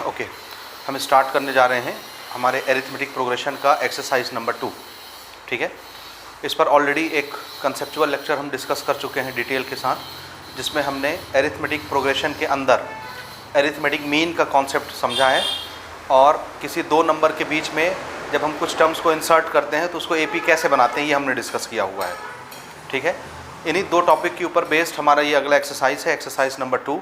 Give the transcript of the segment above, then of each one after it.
Okay, हम start करने जा रहे हैं हमारे एरिथमेटिक प्रोग्रेशन का एक्सरसाइज नंबर 2। ठीक है, इस पर ऑलरेडी एक कंसेप्चुअल लेक्चर हम डिस्कस कर चुके हैं डिटेल के साथ, जिसमें हमने एरिथमेटिक प्रोग्रेशन के अंदर एरिथमेटिक मीन का कॉन्सेप्ट समझा है, और किसी दो नंबर के बीच में जब हम कुछ टर्म्स को इंसर्ट करते हैं तो उसको एपी कैसे बनाते हैं ये हमने डिस्कस किया हुआ है। ठीक है, इन्हीं दो टॉपिक के ऊपर बेस्ड हमारा ये अगला एक्सरसाइज है, एक्सरसाइज नंबर 2।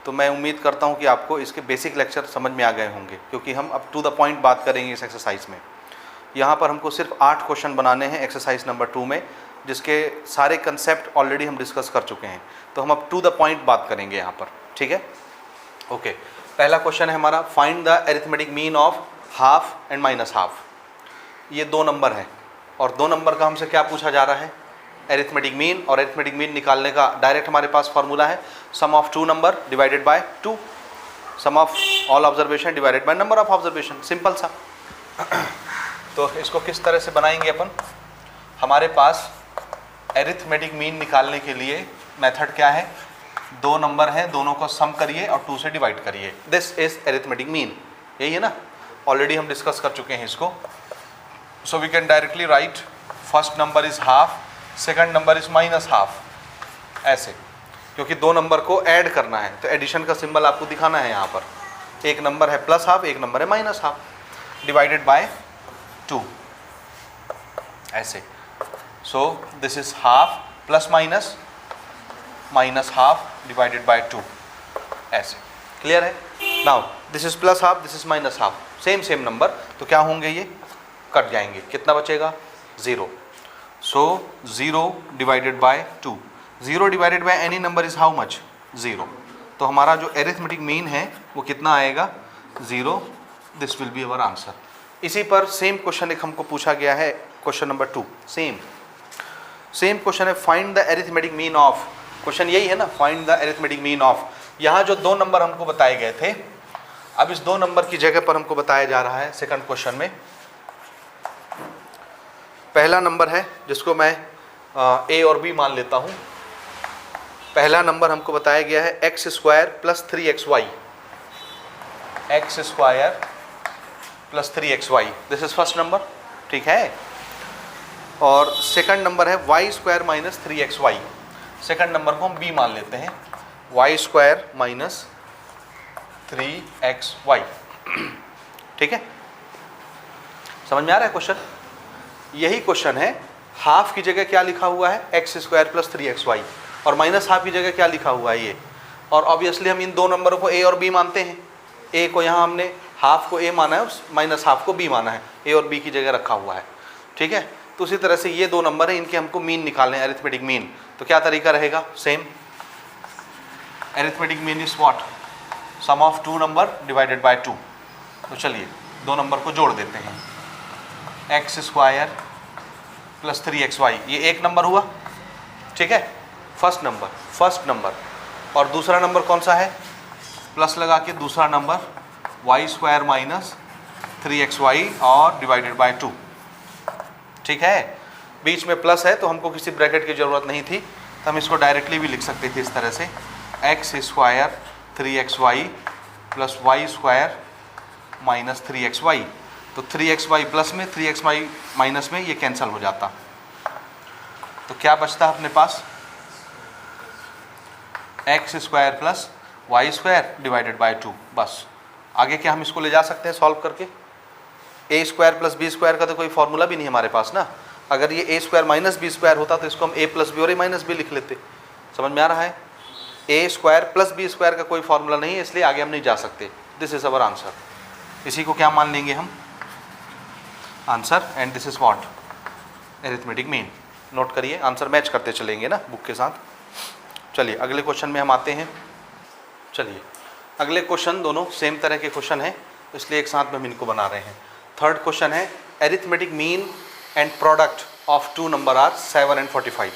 तो मैं उम्मीद करता हूँ कि आपको इसके बेसिक लेक्चर समझ में आ गए होंगे, क्योंकि हम अब टू द पॉइंट बात करेंगे इस एक्सरसाइज में। यहाँ पर हमको सिर्फ 8 क्वेश्चन बनाने हैं एक्सरसाइज नंबर 2 में, जिसके सारे कंसेप्ट ऑलरेडी हम डिस्कस कर चुके हैं। तो हम अब टू द पॉइंट बात करेंगे यहाँ पर। ठीक है, ओके। पहला क्वेश्चन है हमारा, find the arithmetic mean of half and minus half. ये दो नंबर है और दो नंबर का हमसे क्या पूछा जा रहा है, एरिथमेटिक मीन। और एरिथमेटिक मीन निकालने का डायरेक्ट हमारे पास फॉर्मूला है, sum of two number divided by 2, sum of all observation divided by number of observation, simple सा। तो इसको किस तरह से बनाएंगे अपन, हमारे पास एरिथमेटिक मीन निकालने के लिए मेथड क्या है, दो नंबर हैं, दोनों को सम करिए और 2 से डिवाइड करिए, दिस इज एरिथमेटिक मीन। यही है ना, ऑलरेडी हम डिस्कस कर चुके हैं इसको। So we can directly write first number is half, second number is minus half, ऐसे, क्योंकि दो नंबर को ऐड करना है तो एडिशन का सिंबल आपको दिखाना है। यहाँ पर एक नंबर है प्लस हाफ, एक नंबर है माइनस हाफ, डिवाइडेड बाय 2, ऐसे। So this is half plus minus, minus half divided by 2, ऐसे। क्लियर है? Now this is plus half, this is minus half, same number, तो क्या होंगे, ये कट जाएंगे। कितना बचेगा, 0। सो 0 divided by 2, 0 divided by any number is how much, 0। तो हमारा जो एरिथमेटिक मीन है वो कितना आएगा, 0। This will be our answer. इसी पर सेम क्वेश्चन एक हमको पूछा गया है, क्वेश्चन नंबर 2, सेम क्वेश्चन है, find the arithmetic mean of. Question यही है ना, find the arithmetic mean of. यहाँ जो दो नंबर हमको बताए गए थे, अब इस दो नंबर की जगह पर हमको बताया जा रहा है सेकंड क्वेश्चन में। पहला नंबर है जिसको मैं ए और बी मान लेता हूँ। पहला नंबर हमको बताया गया है x square plus 3xy, x square plus 3xy, this is first number. ठीक है, और सेकंड नंबर है y square minus 3xy। Second number को हम बी मान लेते हैं, वाई स्क्वायर माइनस 3xy। ठीक है, समझ में आ रहा है क्वेश्चन? यही क्वेश्चन है, हाफ की जगह क्या लिखा हुआ है, एक्स स्क्वायर प्लस 3xy, और माइनस हाफ की जगह क्या लिखा हुआ है, ये। और ऑब्वियसली हम इन दो नंबरों को ए और बी मानते हैं। ए को यहाँ हमने हाफ को ए माना है, माइनस हाफ को बी माना है, ए और बी की जगह रखा हुआ है। ठीक है, तो उसी तरह से ये दो नंबर हैं, इनके हमको मीन निकालने हैं, एरिथमेटिक मीन। तो क्या तरीका रहेगा, same. Arithmetic mean is what, sum of two number divided by 2। तो चलिए दो नंबर को जोड़ देते हैं, एक्स स्क्वायर प्लस 3xy, ये एक नंबर हुआ। ठीक है, फर्स्ट नंबर, और दूसरा नंबर कौन सा है, प्लस लगा के दूसरा number Y square minus 3xy और डिवाइडेड बाय 2। ठीक है, बीच में प्लस है तो हमको किसी ब्रैकेट की ज़रूरत नहीं थी, तो हम इसको डायरेक्टली भी लिख सकते थे इस तरह से, x square 3xy plus y square minus 3xy। तो 3xy प्लस में 3xy माइनस में ये कैंसिल हो जाता, तो क्या बचता अपने पास, x square plus y square divided by 2। बस आगे क्या हम इसको ले जा सकते हैं सॉल्व करके, ए स्क्वायर प्लस बी स्क्वायर का तो कोई फॉर्मूला भी नहीं हमारे पास ना। अगर ये ए स्क्वायर माइनस बी स्क्वायर होता तो इसको हम ए प्लस बी और ए माइनस बी लिख लेते। समझ में आ रहा है, ए स्क्वायर प्लस बी स्क्वायर का कोई फॉर्मूला नहीं है, इसलिए आगे हम नहीं जा सकते। This is our answer. इसी को क्या मान लेंगे हम, answer, and this is what, arithmetic mean. Note करिए, आंसर मैच करते चलेंगे ना बुक के साथ। चलिए अगले क्वेश्चन में हम आते हैं। चलिए अगले क्वेश्चन दोनों सेम तरह के क्वेश्चन हैं, इसलिए एक साथ में हम इनको बना रहे हैं। थर्ड क्वेश्चन है, arithmetic mean and product of two number are 7 and 45।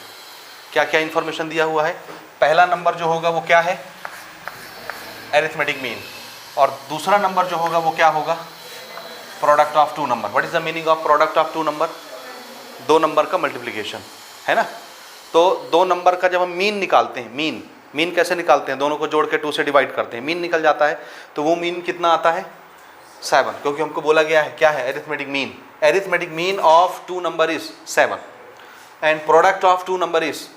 क्या क्या इन्फॉर्मेशन दिया हुआ है, पहला नंबर जो होगा वो क्या है, एरिथमेटिक मीन, और दूसरा नंबर जो होगा वो क्या होगा, product of two number. What is the meaning of product of two number, दो नंबर का मल्टीप्लिकेशन है ना। तो दो नंबर का जब हम मीन निकालते हैं, मीन मीन कैसे निकालते हैं, दोनों को जोड़ के 2 से डिवाइड करते हैं, मीन निकल जाता है। तो वो मीन कितना आता है 7, क्योंकि हमको बोला गया है क्या है arithmetic mean, arithmetic mean of 2 number is 7 and product of 2 number is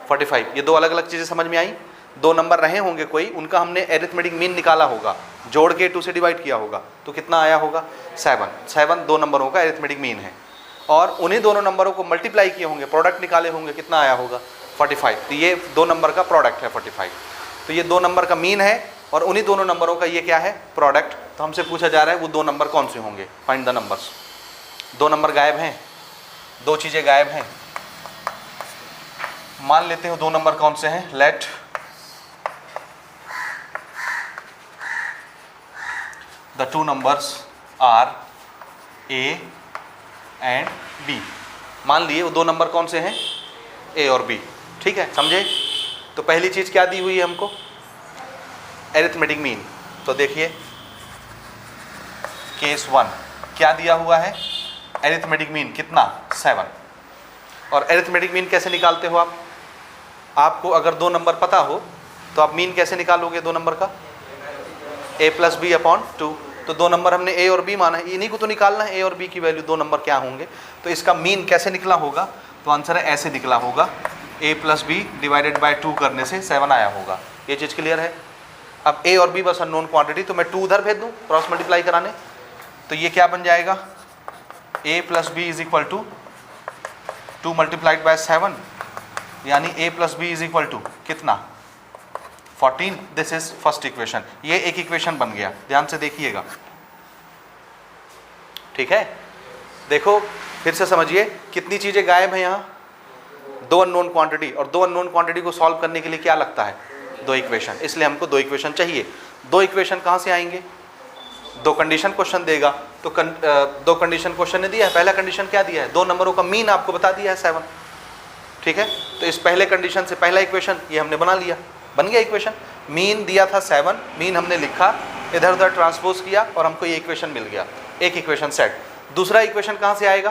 45। ये दो अलग अलग चीज़ें समझ में आई। 2 नंबर रहे होंगे कोई, उनका हमने एरिथमेटिक मीन निकाला होगा, जोड़ के 2 से डिवाइड किया होगा, तो कितना आया होगा 7 2 नंबरों का एरिथमेटिक मीन है। और उन्हीं दोनों नंबरों को मल्टीप्लाई किए होंगे, प्रोडक्ट निकाले होंगे, कितना आया होगा 45। तो ये 2 नंबर का प्रोडक्ट है 45। तो ये 2 नंबर का मीन है और उन्हीं दोनों नंबरों का ये क्या है प्रोडक्ट। तो हमसे पूछा जा रहा है वो 2 नंबर कौन से होंगे, फाइंड द नंबर्स। 2 नंबर गायब हैं, 2 चीज़ें गायब हैं, मान लेते हो 2 नंबर कौन से हैं। Let the 2 numbers are a and b. मान लिए वो 2 नंबर कौन से हैं, ए और बी। ठीक है, समझे। तो पहली चीज़ क्या दी हुई है हमको, एरिथमेटिक मीन। तो देखिए केस 1 क्या दिया हुआ है, एरिथमेटिक मीन कितना 7। और एरिथमेटिक मीन कैसे निकालते हो आप, आपको अगर 2 नंबर पता हो तो आप मीन कैसे निकालोगे 2 नंबर का, a + b/2। तो 2 नंबर हमने a और b माना है, इन्हीं को तो निकालना है, a और b की वैल्यू 2 नंबर क्या होंगे। तो इसका मीन कैसे निकला होगा, तो आंसर है ऐसे निकला होगा, a + b / 2 करने से 7 आया होगा। ये चीज़ क्लियर है। अब a और b बस अननोन क्वांटिटी, तो मैं 2 उधर भेज दूँ क्रॉस मल्टीप्लाई कराने। तो ये क्या बन जाएगा, a + b = 2 × 7, यानी a + b = कितना 14। This is first equation. ये एक इक्वेशन बन गया, ध्यान से देखिएगा। ठीक है, देखो फिर से समझिए कितनी चीजें गायब हैं यहाँ, 2 अननोन क्वांटिटी। और 2 अननोन क्वांटिटी को सॉल्व करने के लिए क्या लगता है, 2 इक्वेशन। इसलिए हमको 2 इक्वेशन चाहिए। 2 इक्वेशन कहाँ से आएंगे, 2 कंडीशन क्वेश्चन देगा। तो 2 कंडीशन क्वेश्चन ने दिया है। पहला कंडीशन क्या दिया है, 2 नंबरों का मीन आपको बता दिया है 7। ठीक है, तो इस पहले कंडीशन से पहला इक्वेशन ये हमने बना लिया, बन गया इक्वेशन। मीन दिया था 7, मीन हमने लिखा, इधर उधर ट्रांसपोज किया और हमको ये इक्वेशन मिल गया, एक इक्वेशन सेट। दूसरा इक्वेशन कहाँ से आएगा,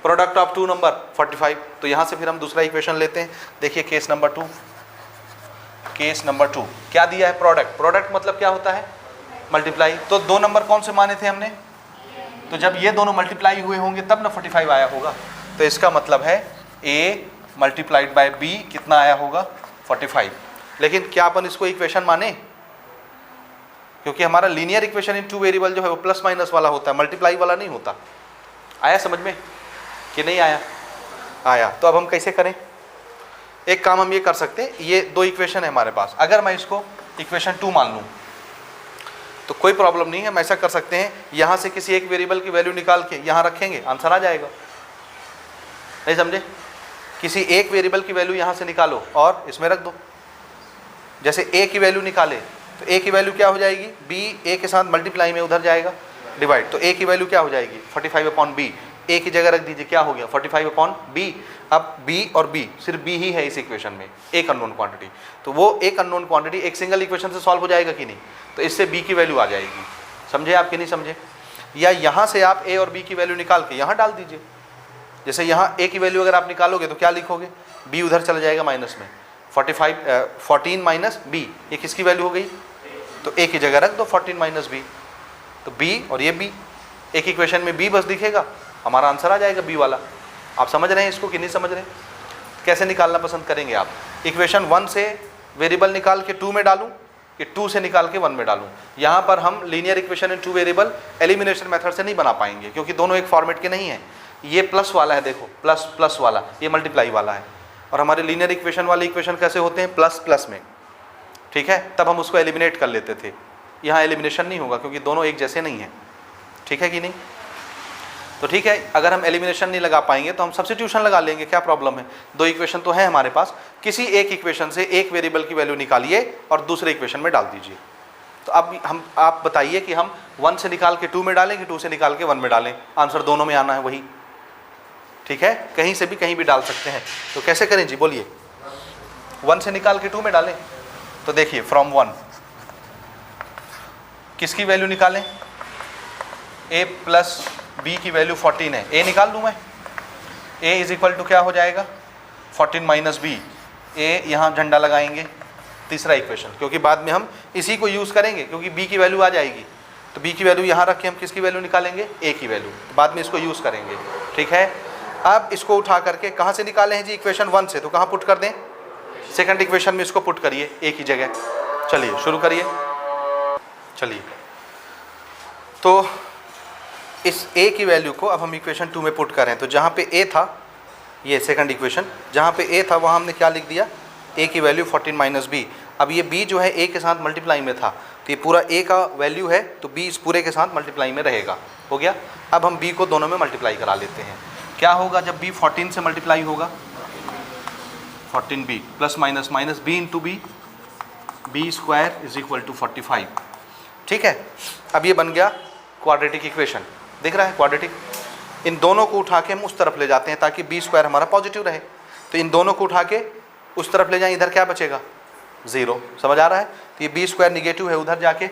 प्रोडक्ट ऑफ 2 नंबर 45। तो यहाँ से फिर हम दूसरा इक्वेशन लेते हैं। देखिए केस नंबर 2, केस नंबर 2 क्या दिया है, प्रोडक्ट। प्रोडक्ट मतलब क्या होता है, मल्टीप्लाई। तो 2 नंबर कौन से माने थे हमने, तो जब ये दोनों मल्टीप्लाई हुए होंगे तब ना 45 आया होगा। तो इसका मतलब है a × b कितना आया होगा 45। लेकिन क्या अपन इसको इक्वेशन माने, क्योंकि हमारा लीनियर इक्वेशन इन 2 वेरिएबल जो है वो प्लस माइनस वाला होता है, मल्टीप्लाई वाला नहीं होता। आया समझ में कि नहीं आया, आया। तो अब हम कैसे करें, एक काम हम ये कर सकते हैं, ये 2 इक्वेशन है हमारे पास। अगर मैं इसको इक्वेशन 2 मान लूँ तो कोई प्रॉब्लम नहीं है, हम ऐसा कर सकते हैं, यहाँ से किसी एक वेरिएबल की वैल्यू निकाल के यहाँ रखेंगे, आंसर आ जाएगा। नहीं समझे, किसी एक वेरिएबल की वैल्यू यहाँ से निकालो और इसमें रख दो। जैसे a की वैल्यू निकाले तो a की वैल्यू क्या हो जाएगी, b a के साथ मल्टीप्लाई में उधर जाएगा डिवाइड, तो a की वैल्यू क्या हो जाएगी 45/b। a की जगह रख दीजिए, क्या हो गया 45/b। अब b और b, सिर्फ b ही है इस इक्वेशन में, एक अननोन क्वांटिटी। तो वो एक अननोन क्वांटिटी एक सिंगल इक्वेशन से सॉल्व हो जाएगा कि नहीं, तो इससे b की वैल्यू आ जाएगी। समझे आप कि नहीं समझे। या यहाँ से आप a और b की वैल्यू निकाल के यहाँ डाल दीजिए। जैसे यहाँ a की वैल्यू अगर आप निकालोगे तो क्या लिखोगे, b उधर चला जाएगा माइनस में, 14 - b, ये किसकी वैल्यू हो गई, तो a की जगह रख दो 14 - b। तो b और ये b, एक इक्वेशन में b बस दिखेगा, हमारा आंसर आ जाएगा b वाला। आप समझ रहे हैं इसको कि नहीं समझ रहे। कैसे निकालना पसंद करेंगे आप, इक्वेशन 1 से वेरिएबल निकाल के 2 में डालूं कि 2 से निकाल के 1 में डालूं। यहाँ पर हम linear equation in 2 variable elimination method से नहीं बना पाएंगे, क्योंकि दोनों एक फॉर्मेट के नहीं है। ये प्लस वाला है, देखो प्लस प्लस वाला, ये मल्टीप्लाई वाला है। और हमारे लीनियर इक्वेशन वाले इक्वेशन कैसे होते हैं, प्लस प्लस में। ठीक है, तब हम उसको एलिमिनेट कर लेते थे। यहाँ एलिमिनेशन नहीं होगा क्योंकि दोनों एक जैसे नहीं हैं। ठीक है कि नहीं। तो ठीक है, अगर हम एलिमिनेशन नहीं लगा पाएंगे तो हम सब्स्टिट्यूशन लगा लेंगे, क्या प्रॉब्लम है। 2 इक्वेशन तो है हमारे पास, किसी एक इक्वेशन से एक वेरिएबल की वैल्यू निकालिए और दूसरे इक्वेशन में डाल दीजिए। तो अब आप बताइए कि हम 1 से निकाल के 2 में डालें कि 2 से निकाल के 1 में डालें, आंसर दोनों में आना है वही। ठीक है, कहीं से भी कहीं भी डाल सकते हैं। तो कैसे करें जी, बोलिए। 1 से निकाल के 2 में डालें, तो देखिए फ्रॉम 1 किसकी वैल्यू निकालें, a + b की वैल्यू 14 है, a निकाल दूं मैं। a = क्या हो जाएगा 14 - b। a यहाँ झंडा लगाएंगे, तीसरा इक्वेशन, क्योंकि बाद में हम इसी को यूज़ करेंगे, क्योंकि b की वैल्यू आ जाएगी, तो b की वैल्यू यहाँ रख के हम किसकी वैल्यू निकालेंगे, a की वैल्यू, तो बाद में इसको यूज़ करेंगे। ठीक है, अब इसको उठा करके कहाँ से निकाले हैं जी, इक्वेशन 1 से, तो कहाँ पुट कर दें, सेकंड इक्वेशन में इसको पुट करिए a की जगह। चलिए शुरू करिए। चलिए, तो इस a की वैल्यू को अब हम इक्वेशन 2 में पुट करें, तो जहाँ पे a था, ये सेकंड इक्वेशन, जहाँ पे a था वहाँ हमने क्या लिख दिया, a की वैल्यू 14 माइनस b। अब ये b जो है a के साथ मल्टीप्लाई में था, तो ये पूरा a का वैल्यू है, तो b इस पूरे के साथ मल्टीप्लाई में रहेगा। हो गया। अब हम b को दोनों में मल्टीप्लाई करा लेते हैं। क्या होगा जब b 14 से मल्टीप्लाई होगा, 14b plus minus minus b into b, b square is equal to 45। ठीक है, अब ये बन गया क्वाड्रेटिक इक्वेशन, दिख रहा है क्वाड्रेटिक। इन दोनों को उठा के हम उस तरफ ले जाते हैं ताकि b स्क्वायर हमारा पॉजिटिव रहे, तो इन दोनों को उठा के उस तरफ ले जाएं, इधर क्या बचेगा, 0। समझ आ रहा है, तो ये b स्क्वायर निगेटिव है, उधर जाके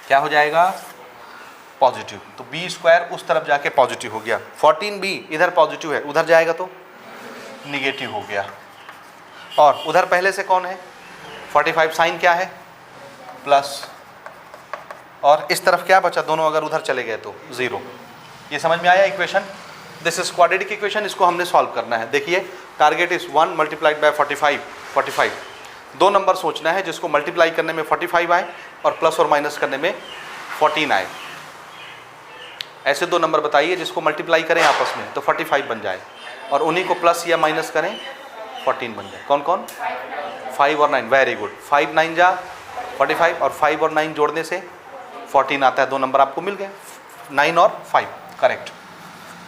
क्या हो जाएगा, पॉजिटिव, तो b स्क्वायर उस तरफ जाके पॉजिटिव हो गया। 14b इधर पॉजिटिव है, उधर जाएगा तो निगेटिव हो गया। और उधर पहले से कौन है, 45 साइन क्या है, प्लस, और इस तरफ क्या बचा, दोनों अगर उधर चले गए तो 0। ये समझ में आया equation, this is quadratic equation, इसको हमने सॉल्व करना है। देखिए, target is 1 multiplied by 45, 2 number सोचना है जिसको मल्टीप्लाई करने में 45 आए और प्लस और माइनस करने में 14 आए। ऐसे 2 नंबर बताइए जिसको मल्टीप्लाई करें आपस में तो 45 बन जाए, और उन्हीं को प्लस या माइनस करें 14 बन जाए। कौन कौन, 5 और 9, वेरी गुड। 5 9 जा 45, और 5 और 9 जोड़ने से 14 आता है। 2 नंबर आपको मिल गए, 9 और 5, करेक्ट।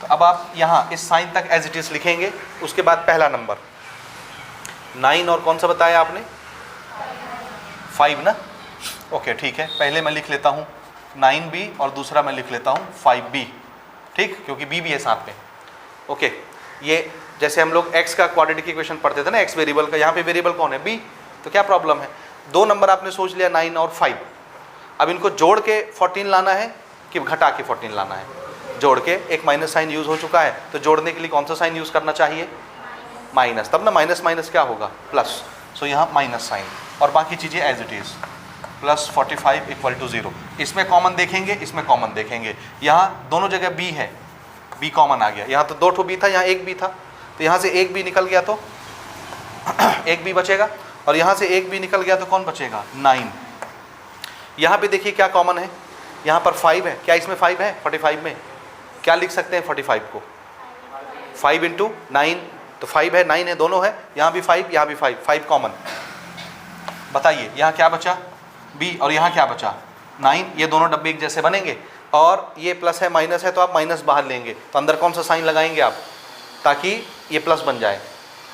तो अब आप यहाँ इस साइन तक एज इट इज लिखेंगे। उसके बाद पहला नंबर 9 और कौन सा बताया आपने, 5 ना, ओके ठीक है। पहले मैं लिख लेता हूँ 9b और दूसरा मैं लिख लेता हूँ 5b, ठीक, क्योंकि b भी है साथ में। ओके, ये जैसे हम लोग x का क्वाड्रेटिक इक्वेशन पढ़ते थे ना, x वेरिएबल का, यहाँ पे वेरिएबल कौन है, b, तो क्या प्रॉब्लम है। 2 नंबर आपने सोच लिया 9 और 5, अब इनको जोड़ के 14 लाना है कि घटा के 14 लाना है, जोड़ के। एक माइनस साइन यूज़ हो चुका है, तो जोड़ने के लिए कौन सा साइन यूज़ करना चाहिए, माइनस, तब ना माइनस माइनस क्या होगा, प्लस। सो यहाँ माइनस साइन, और बाकी चीज़ें as it is, plus 45 equal to 0। इसमें कॉमन देखेंगे, इसमें कॉमन देखेंगे। यहाँ दोनों जगह b है, b कॉमन आ गया। यहाँ तो 2 ठो b था, यहाँ 1 b था, तो यहाँ से 1 b निकल गया तो 1 b बचेगा, और यहाँ से 1 b निकल गया तो कौन बचेगा, 9। यहाँ पे देखिए क्या कॉमन है, यहाँ पर 5 है, क्या इसमें 5 है, 45 में क्या लिख सकते हैं 45 को, 5 इंटू 9, तो 5 है 9 है, दोनों है, यहाँ भी 5 यहाँ भी 5 कॉमन। बताइए यहाँ क्या बचा, b, और यहाँ क्या बचा 9। ये दोनों डब्बे एक जैसे बनेंगे, और ये प्लस है माइनस है, तो आप माइनस बाहर लेंगे, तो अंदर कौन सा साइन लगाएंगे आप, ताकि ये प्लस बन जाए।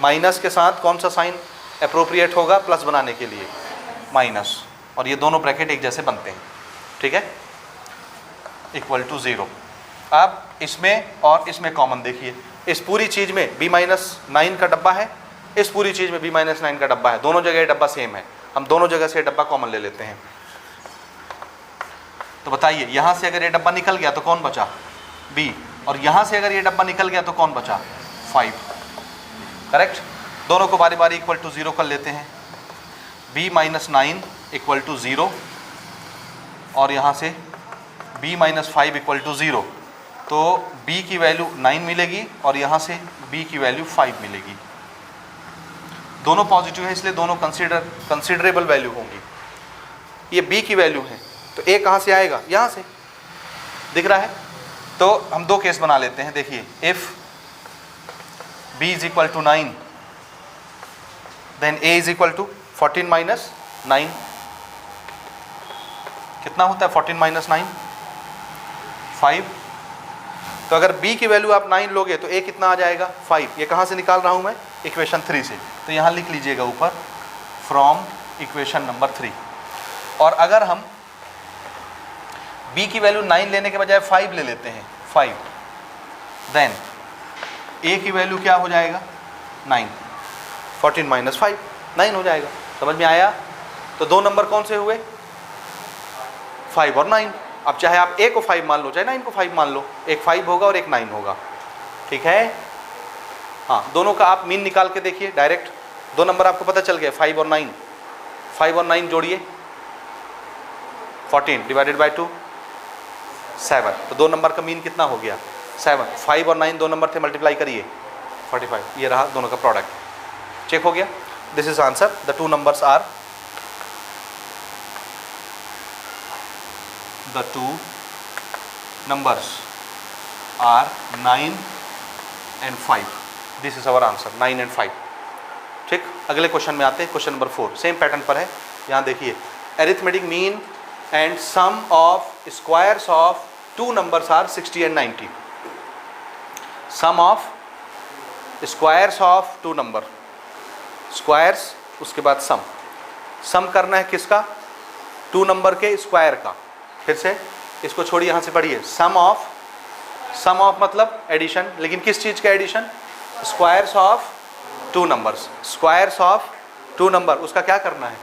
माइनस के साथ कौन सा साइन अप्रोप्रिएट होगा प्लस बनाने के लिए, माइनस, और ये दोनों ब्रैकेट एक जैसे बनते हैं, ठीक है, इक्वल टू 0। अब इसमें और इसमें कॉमन देखिए, इस पूरी चीज़ में b-9 का डब्बा है, इस पूरी चीज़ में b-9 का डब्बा है, दोनों जगह ये डब्बा सेम है, हम दोनों जगह से डब्बा कॉमन ले लेते हैं। तो बताइए यहाँ से अगर ये डब्बा निकल गया तो कौन बचा, b, और यहाँ से अगर ये डब्बा निकल गया तो कौन बचा, 5, करेक्ट। दोनों को बारी बारी इक्वल टू 0 कर लेते हैं, b-9 इक्वल टू 0, और यहाँ से b-5 इक्वल टू 0, तो b की वैल्यू 9 मिलेगी और यहाँ से b की वैल्यू 5 मिलेगी। दोनों पॉजिटिव है, इसलिए दोनों कंसिडरेबल वैल्यू होंगी। ये b की वैल्यू है, तो a कहाँ से आएगा, यहाँ से, दिख रहा है। तो हम 2 केस बना लेते हैं। देखिए, if b is equal to 9, then a is equal to 14 minus 9, कितना होता है 14 माइनस 9, 5। तो अगर b की वैल्यू आप 9 लोगे तो a कितना आ जाएगा, 5। ये कहाँ से निकाल रहा हूँ मैं, इक्वेशन 3 से, तो यहाँ लिख लीजिएगा ऊपर, फ्रॉम इक्वेशन नंबर 3। और अगर हम b की वैल्यू 9 लेने के बजाय 5 ले लेते हैं, 5, देन a की वैल्यू क्या हो जाएगा, 9, 14 माइनस 5, 9 हो जाएगा। समझ में आया। तो 2 नंबर कौन से हुए, 5 और 9। अब चाहे आप a को 5 मान लो, चाहे 9 को 5 मान लो, एक 5 होगा और एक 9 होगा, ठीक है। हाँ, दोनों का आप मीन निकाल के देखिए डायरेक्ट, दो नंबर आपको पता चल गया 5 और 9, 5 और 9 जोड़िए 14 डिवाइडेड बाय 2 7, तो दो नंबर का मीन कितना हो गया 7। 5 और 9 दो नंबर थे, मल्टीप्लाई करिए 45, ये रहा दोनों का प्रोडक्ट। चेक हो गया, this is answer. The two numbers are the two numbers are 9 and 5, this is our answer 9 and 5। ठीक, अगले क्वेश्चन में आते हैं, क्वेश्चन नंबर 4 सेम पैटर्न पर है। यहाँ देखिए, arithmetic mean and sum of squares of two numbers are 60 and 90। Sum of squares of two number, squares उसके बाद सम करना है किसका, टू नंबर के स्क्वायर का। फिर से इसको छोड़िए, यहाँ से पढ़िए, सम ऑफ मतलब एडिशन, लेकिन किस चीज़ का addition, squares of two numbers, squares of two number, उसका क्या करना है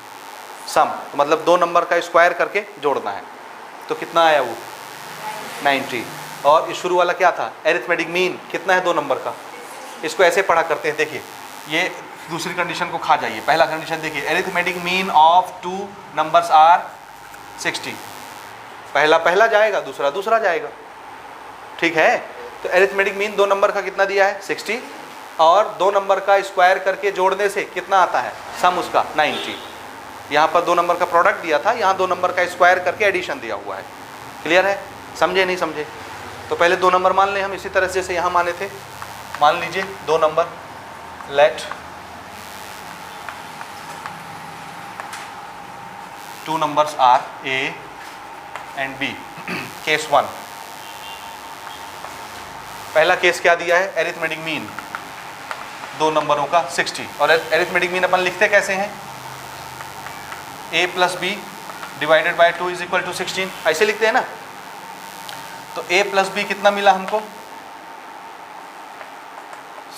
सम, तो मतलब दो नंबर का स्क्वायर करके जोड़ना है। तो कितना आया वो 90। और ये शुरू वाला क्या था, एरिथमेटिक मीन कितना है दो नंबर का। इसको ऐसे पढ़ा करते हैं, देखिए ये दूसरी कंडीशन को खा जाइए। पहला कंडीशन देखिए, arithmetic mean of two numbers are 60, पहला जाएगा, दूसरा जाएगा। ठीक है, तो एरिथमेटिक मीन दो नंबर का कितना दिया है 60, और दो नंबर का स्क्वायर करके जोड़ने से कितना आता है सम उसका 90। यहाँ पर दो नंबर का प्रोडक्ट दिया था, यहाँ दो नंबर का स्क्वायर करके एडिशन दिया हुआ है। क्लियर है, समझे नहीं समझे। तो पहले दो नंबर मान लें हम, इसी तरह से जैसे यहाँ माने थे। मान लीजिए दो number, let two numbers are a and b. Case 1, पहला केस क्या दिया है, एरिथमेटिक मीन दो नंबरों का 60, और एरिथमेटिक मीन अपन लिखते कैसे हैं, a plus b divided by 2 is equal to 16, ऐसे लिखते हैं ना। तो a प्लस बी कितना मिला हमको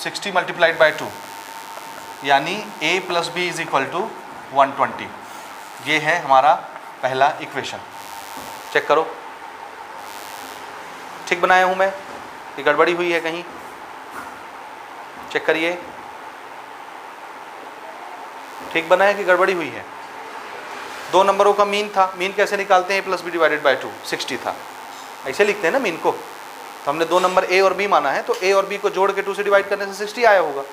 60 मल्टीप्लाइड बाई 2, यानी a plus b is equal to 120। ये है हमारा पहला इक्वेशन। चेक करो, ठीक बनाया हूँ मैं, ये गड़बड़ी हुई है कहीं, चेक करिए, ठीक बना है कि गड़बड़ी हुई है। दो नंबरों का मीन था, मीन कैसे निकालते हैं, a plus b divided by 2, 60 था, ऐसे लिखते हैं ना मीन को। तो हमने दो नंबर a और b माना है, तो a और b को जोड़ के 2 से डिवाइड करने से 60 आया होगा।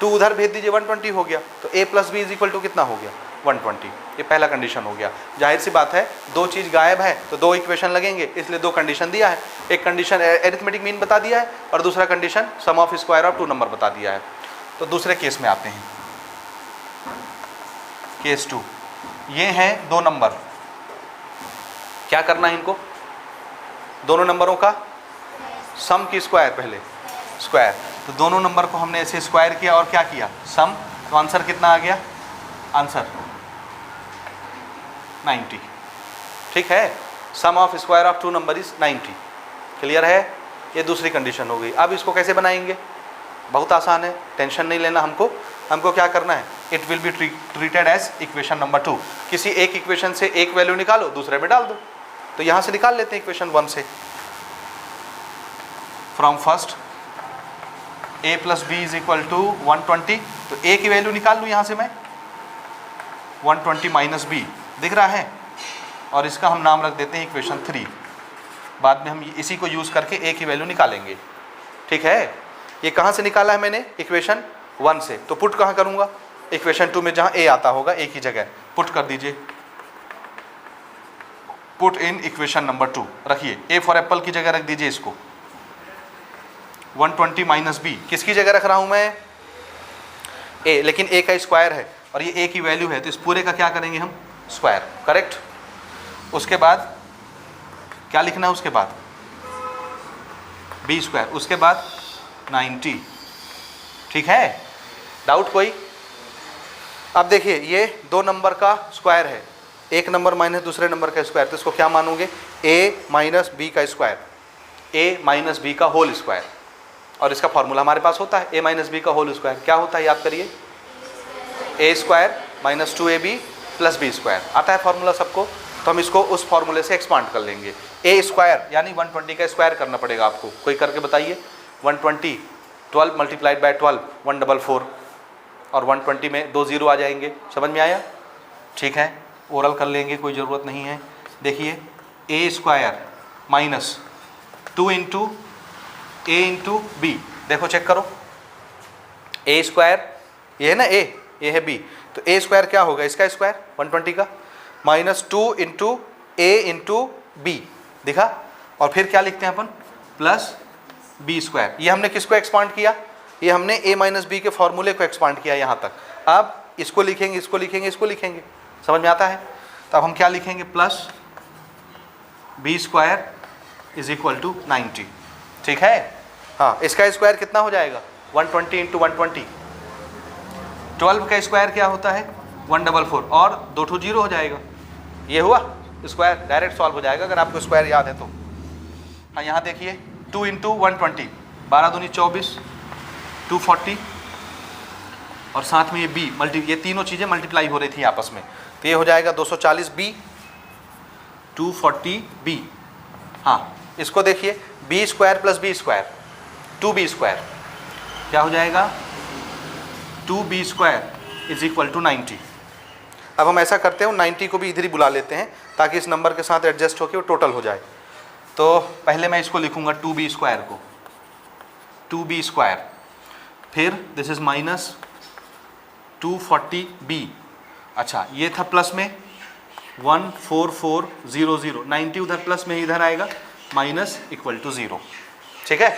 2 उधर भेज दीजिए, 120 हो गया। तो a plus b is equal to कितना हो गया 120। ये पहला कंडीशन हो गया। जाहिर सी बात है, दो चीज़ गायब है तो दो इक्वेशन लगेंगे, इसलिए दो कंडीशन दिया है। एक कंडीशन एरिथमेटिक मीन बता दिया है, और दूसरा condition sum of square of two number बता दिया है। तो दूसरे केस में आते हैं, केस 2। ये हैं दो नंबर, क्या करना है इनको, दोनों नंबरों का सम की स्क्वायर, पहले स्क्वायर। तो दोनों नंबर को हमने ऐसे स्क्वायर किया और क्या किया सम, तो आंसर कितना आ गया, आंसर 90। ठीक है, sum of square of two number is 90। Clear है, ये दूसरी कंडीशन हो गई। अब इसको कैसे बनाएंगे, बहुत आसान है, टेंशन नहीं लेना हमको क्या करना है, it will be treated as equation number 2। किसी एक इक्वेशन से एक वैल्यू निकालो, दूसरे में डाल दो। तो यहाँ से निकाल लेते हैं इक्वेशन 1 से, from first a plus b is equal to 120। तो a की वैल्यू निकाल लूँ यहाँ से मैं, 120 माइनस बी दिख रहा है, और इसका हम नाम रख देते हैं इक्वेशन 3। बाद में हम इसी को यूज़ करके a की वैल्यू निकालेंगे। ठीक है, ये कहाँ से निकाला है मैंने, इक्वेशन 1 से। तो पुट कहाँ करूँगा, इक्वेशन 2 में जहाँ a आता होगा, a की जगह पुट कर दीजिए, पुट इन इक्वेशन नंबर 2 रखिए। a फॉर एप्पल की जगह रख दीजिए इसको, 120 माइनस बी किसकी जगह रख रहा हूँ मैं, a, लेकिन a का स्क्वायर है और ये a की वैल्यू है, तो इस पूरे का क्या करेंगे हम, स्क्वायर। करेक्ट। उसके बाद क्या लिखना है, उसके बाद b स्क्वायर, उसके बाद 90। ठीक है, डाउट कोई। अब देखिए, ये दो नंबर का स्क्वायर है, एक नंबर माइनस दूसरे नंबर का स्क्वायर, तो इसको क्या मानोगे, a माइनस बी का स्क्वायर, a माइनस बी का होल स्क्वायर। और इसका फॉर्मूला हमारे पास होता है a माइनस बी का होल स्क्वायर, क्या होता है याद करिए, a square minus 2ab plus b square. आता है फॉर्मूला सबको, तो हम इसको उस फॉर्मूले से एक्सपांड कर लेंगे। a स्क्वायर यानी 120 का स्क्वायर करना पड़ेगा आपको, कोई करके बताइए। 120 12 मल्टीप्लाइड बाय 12 144, और 120 में 2 0 आ जाएंगे। समझ में आया? ठीक है, ओरल कर लेंगे, कोई ज़रूरत नहीं है। देखिए ए स्क्वायर माइनस 2 इंटू ए इंटू बी, देखो चेक करो, ए स्क्वायर ये है ना, ए है बी, तो ए स्क्वायर क्या होगा, इसका स्क्वायर 120 का, माइनस 2 इंटू ए इंटू बी, दिखा, और फिर क्या लिखते हैं अपन, प्लस बी स्क्वायर। ये हमने किसको एक्सपांड किया, ये हमने ए माइनस बी के फॉर्मूले को एक्सपांड किया यहाँ तक। अब इसको लिखेंगे, इसको लिखेंगे, इसको लिखेंगे, समझ में आता है? तो अब हम क्या लिखेंगे, plus b square is equal to 90, ठीक है। हाँ, इसका स्क्वायर कितना हो जाएगा, 120 इंटू 120, 12 का स्क्वायर क्या होता है 144, और 2 2 0 हो जाएगा, ये हुआ स्क्वायर, डायरेक्ट सॉल्व हो जाएगा अगर आपको स्क्वायर याद है तो। हाँ, यहाँ देखिए 2 इंटू 120, 12 दूनी 24, 240, और साथ में ये बी ये तीनों चीज़ें मल्टीप्लाई हो रही थी आपस में, तो ये हो जाएगा 240 बी, 240 बी। हाँ, इसको देखिए, b square plus b square, 2b square, क्या हो जाएगा 2b square is equal to 90। अब हम ऐसा करते हैं, 90 को भी इधर ही बुला लेते हैं ताकि इस नंबर के साथ एडजस्ट होकर वो टोटल हो जाए। तो पहले मैं इसको लिखूंगा 2b स्क्वायर को, 2b स्क्वायर, फिर दिस इज माइनस 240b। अच्छा, ये था प्लस में 14400, 90 उधर प्लस में इधर आएगा, माइनस इक्वल टू 0, ठीक है।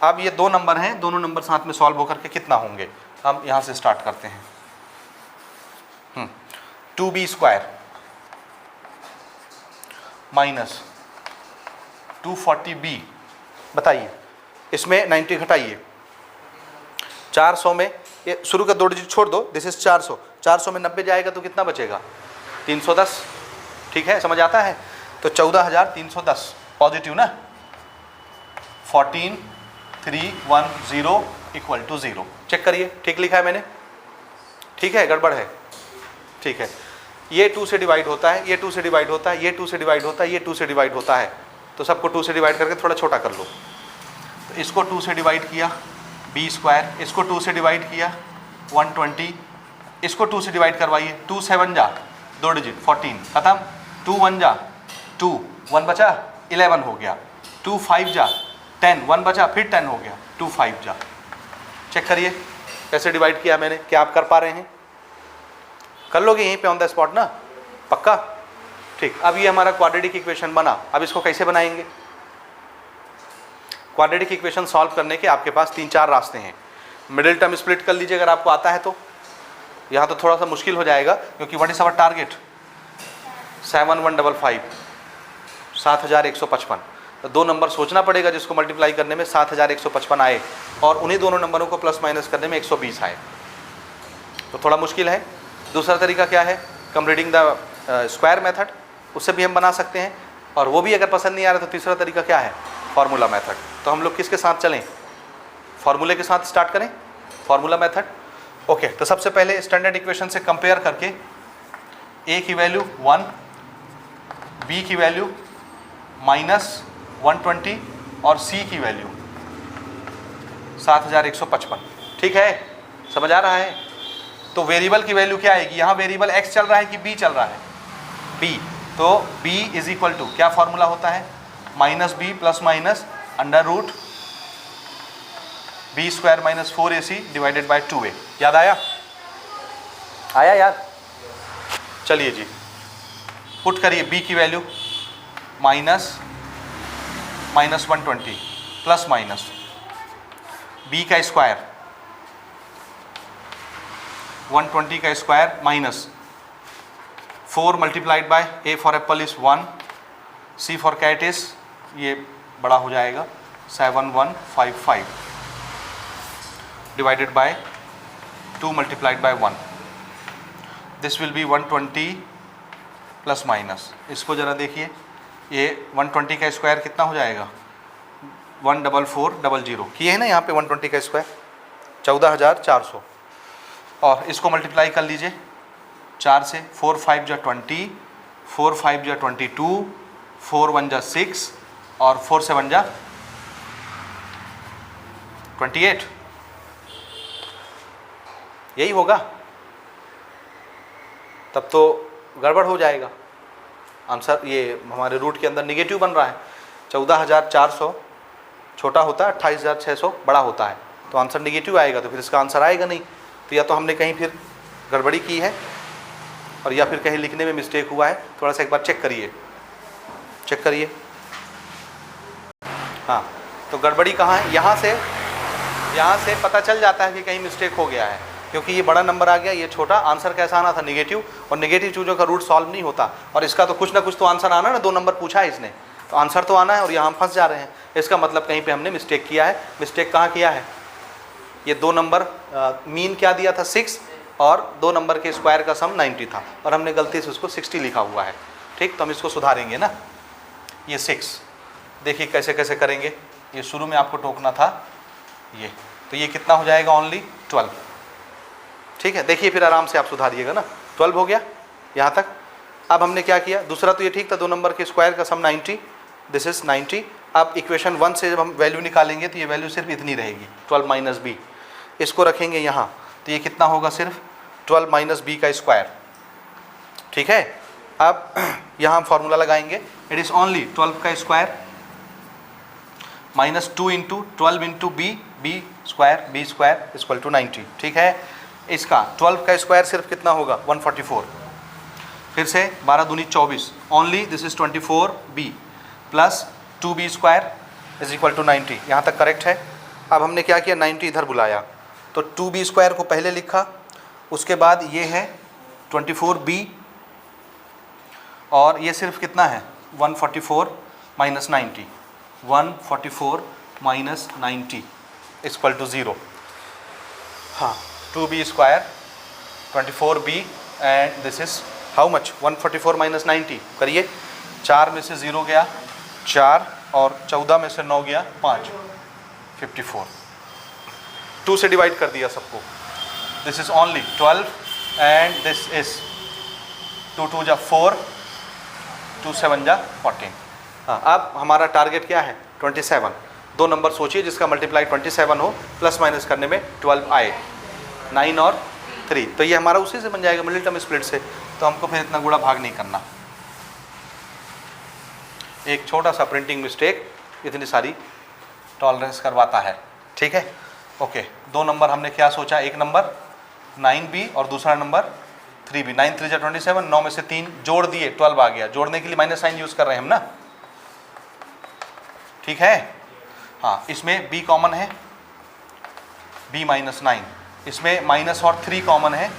अब ये दो नंबर हैं, दोनों नंबर साथ में सॉल्व होकर के कितना होंगे, हम यहाँ से स्टार्ट करते हैं। 2b स्क्वायर माइनस 240b, बताइए, इसमें 90 घटाइए, 400 में ये शुरू का 2 डिजिट छोड़ दो, दिस इज 400, 400 में 90 जाएगा तो कितना बचेगा 310, ठीक है, समझ आता है? तो 14310 पॉजिटिव ना, 14310 इक्वल टू 0, चेक करिए, ठीक लिखा है मैंने, ठीक है, गड़बड़ है, ठीक है। ये 2 से डिवाइड होता है, ये 2 से डिवाइड होता है, ये 2 से डिवाइड होता है, ये 2 से डिवाइड होता है, तो सबको 2 से डिवाइड करके थोड़ा छोटा कर लो। तो इसको 2 से डिवाइड किया बी स्क्वायर, इसको 2 से डिवाइड किया 120, इसको 2 से डिवाइड करवाइए, 2 7 जा 2 डिजिट 14, खत्म, 2 1 जा 2, 1 बचा 11 हो गया, 2 5 जा 10, 1 बचा फिर 10 हो गया, 2 5 जा। चेक करिए कैसे डिवाइड किया मैंने, क्या आप कर पा रहे हैं? कर लोगे यहीं पे ऑन द स्पॉट ना, पक्का? ठीक। अब ये हमारा क्वाड्रेटिक इक्वेशन बना, अब इसको कैसे बनाएंगे? क्वाड्रेटिक इक्वेशन सॉल्व करने के आपके पास 3-4 रास्ते हैं। मिडिल टर्म स्प्लिट कर लीजिए अगर आपको आता है तो, यहाँ तो थोड़ा सा मुश्किल हो जाएगा क्योंकि व्हाट इज आवर टारगेट, 7155, 7155, तो 2 नंबर सोचना पड़ेगा जिसको मल्टीप्लाई करने में 7155 आए और उन्हीं दोनों नंबरों को प्लस माइनस करने में 120 आए, तो थोड़ा मुश्किल है। दूसरा तरीका क्या है, कंप्लीटिंग द स्क्वायर मेथड, उससे भी हम बना सकते हैं, और वो भी अगर पसंद नहीं आ रहा तो तीसरा तरीका क्या है, फार्मूला मेथड। तो हम लोग किसके साथ चलें, फार्मूले के साथ स्टार्ट करें, फार्मूला मेथड। ओके, तो सबसे पहले स्टैंडर्ड इक्वेशन से कंपेयर करके ए की वैल्यू 1, बी की वैल्यू -120 और सी की वैल्यू 7155, ठीक है, समझ आ रहा है? तो वेरिएबल की वैल्यू क्या आएगी, यहाँ वेरिएबल x चल रहा है कि b चल रहा है, b, तो b इज इक्वल टू क्या फॉर्मूला होता है, -b plus minus under root b square minus 4ac divided by 2a। याद आया? आया याद? चलिए जी, पुट करिए b की वैल्यू -120 प्लस माइनस b का स्क्वायर 120 का square minus 4 multiplied by a for apple is 1, c for cat is, ये बड़ा हो जाएगा 7155 divided by 2 multiplied by 1, this will B 120 plus minus. इसको ज़रा देखिए, ये 120 का स्क्वायर कितना हो जाएगा 14400, किए है ना यहाँ पे 120 का स्क्वायर 14400, और इसको मल्टीप्लाई कर लीजिए 4 से, 4 5 जा 20, 4 5 जा 22, 4 1 जा 6 और 4 7 जा 28, यही होगा, तब तो गड़बड़ हो जाएगा आंसर। ये हमारे रूट के अंदर निगेटिव बन रहा है, 14,400 छोटा होता है, 28,600 बड़ा होता है, तो आंसर निगेटिव आएगा, तो फिर इसका आंसर आएगा नहीं। तो या तो हमने कहीं फिर गड़बड़ी की है और या फिर कहीं लिखने में मिस्टेक हुआ है। थोड़ा सा एक बार चेक करिए, चेक करिए। हाँ, तो गड़बड़ी कहाँ है? यहाँ से पता चल जाता है कि कहीं मिस्टेक हो गया है, क्योंकि ये बड़ा नंबर आ गया, ये छोटा। आंसर कैसा आना था? निगेटिव, और निगेटिव चीज़ों का रूट सॉल्व नहीं होता, और इसका तो कुछ ना कुछ तो आंसर आना ना, 2 नंबर पूछा है इसने, तो आंसर तो आना है, और यहाँ हम फंस जा रहे हैं। इसका मतलब कहीं पे हमने मिस्टेक किया है। मिस्टेक कहाँ किया है? ये 2 नंबर मीन क्या दिया था? 6, और 2 नंबर के स्क्वायर का सम 90 था, और हमने गलती से उसको 60 लिखा हुआ है। ठीक, तो हम इसको सुधारेंगे ना। ये 6 देखिए कैसे कैसे करेंगे। ये शुरू में आपको टोकना था ये, तो ये कितना हो जाएगा? ओनली 12। ठीक है, देखिए फिर आराम से आप सुधारिएगा ना। 12 हो गया यहाँ तक। अब हमने क्या किया? दूसरा तो ये ठीक था, 2 नंबर के स्क्वायर का सम 90, दिस इज 90। अब इक्वेशन 1 से जब हम वैल्यू निकालेंगे तो ये वैल्यू सिर्फ इतनी रहेगी, 12 माइनस बी। इसको रखेंगे यहाँ, तो ये कितना होगा? सिर्फ 12 माइनस बी का स्क्वायर। ठीक है, अब यहाँ हम फॉर्मूला लगाएंगे, इट इज़ ओनली 12 का square minus 2 into 12 into b square equal to 90। ठीक है, इसका 12 का स्क्वायर सिर्फ कितना होगा? 144। फिर से 12 दूनी 24, only this is 24b plus 2b square is equal to 90। यहाँ तक करेक्ट है। अब हमने क्या किया? 90 इधर बुलाया, तो 2b स्क्वायर को पहले लिखा, उसके बाद ये है 24b, और ये सिर्फ कितना है? 144 माइनस 90, 144 माइनस 90 इक्वल टू 0। हाँ, 2b square 24b and this is how much? 144 minus 90 करिए। 4 में से 0 गया 4, और 14 में से 9 गया 5, 54। 2 से डिवाइड कर दिया सबको। This is only 12 and this is 2 2 जा 4, 2 7 जा 14। हाँ, अब हमारा टारगेट क्या है? 27। 2 नंबर सोचिए जिसका मल्टीप्लाई 27 हो, प्लस माइनस करने में 12 आए, 9 और 3, तो ये हमारा उसी से बन जाएगा, मिडिल टर्म स्प्लिट से। तो हमको फिर इतना गुणा भाग नहीं करना। एक छोटा सा प्रिंटिंग मिस्टेक इतनी सारी टॉलरेंस करवाता है। ठीक है, ओके। 2 नंबर हमने क्या सोचा? एक नंबर 9b और दूसरा नंबर 3b। 9 3 जा 27, 9 में से 3 जोड़ दिए, 12 आ गया। जोड़ने के लिए माइनस साइन यूज़ कर रहे हैं हम ना। ठीक है, हाँ, इसमें b कॉमन है, b माइनस 9, इसमें माइनस और 3 कॉमन है,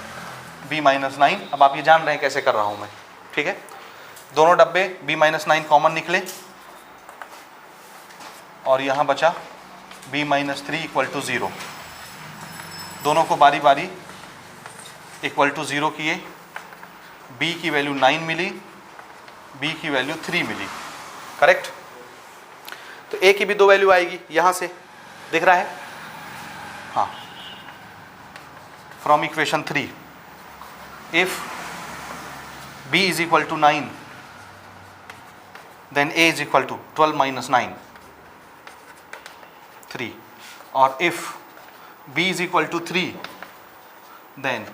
b माइनस 9। अब आप ये जान रहे हैं कैसे कर रहा हूँ मैं। ठीक है, दोनों डब्बे b माइनस 9 कॉमन निकले, और यहाँ बचा b माइनस 3 इक्वल टू 0। दोनों को बारी बारी इक्वल टू 0 किए, b की वैल्यू 9 मिली, b की वैल्यू 3 मिली। करेक्ट, तो a की भी 2 वैल्यू आएगी, यहाँ से दिख रहा है। हाँ, from equation 3 if b is equal to 9 then a is equal to 12 minus 9 3, और if b is equal to 3 then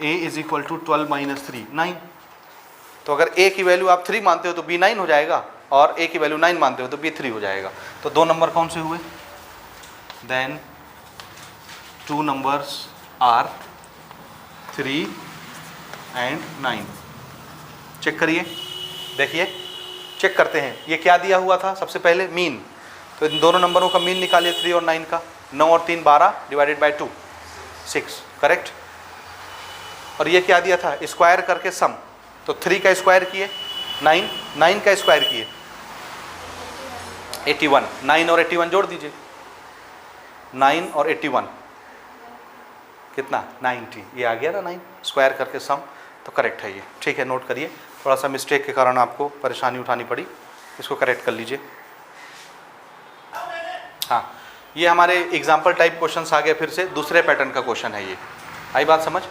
a is equal to 12 minus 3 9। तो अगर a की वैल्यू आप 3 मानते हो तो b 9 हो जाएगा, और a की वैल्यू 9 मानते हो तो b 3 हो जाएगा। तो 2 नंबर कौन से हुए? Then 2 numbers are 3 and 9। Check करिए, देखिए, चेक करते हैं। ये क्या दिया हुआ था? सबसे पहले मीन, तो इन दोनों नंबरों का मीन निकालिए, 3 और 9 का। 9 और 3 12 डिवाइडेड बाय 2 6। करेक्ट, और ये क्या दिया था? स्क्वायर करके सम, तो 3 का स्क्वायर किए, 9 का स्क्वायर किए, 81। 9 और 81 जोड़ दीजिए, 9 और 81 कितना? 90। ये आ गया ना 9, स्क्वायर करके सम, तो करेक्ट है ये। ठीक है, नोट करिए। थोड़ा सा मिस्टेक के कारण आपको परेशानी उठानी पड़ी, इसको करेक्ट कर लीजिए। हाँ, ये हमारे एग्जाम्पल टाइप क्वेश्चंस आ गए। फिर से दूसरे पैटर्न का क्वेश्चन है ये। आई बात समझ?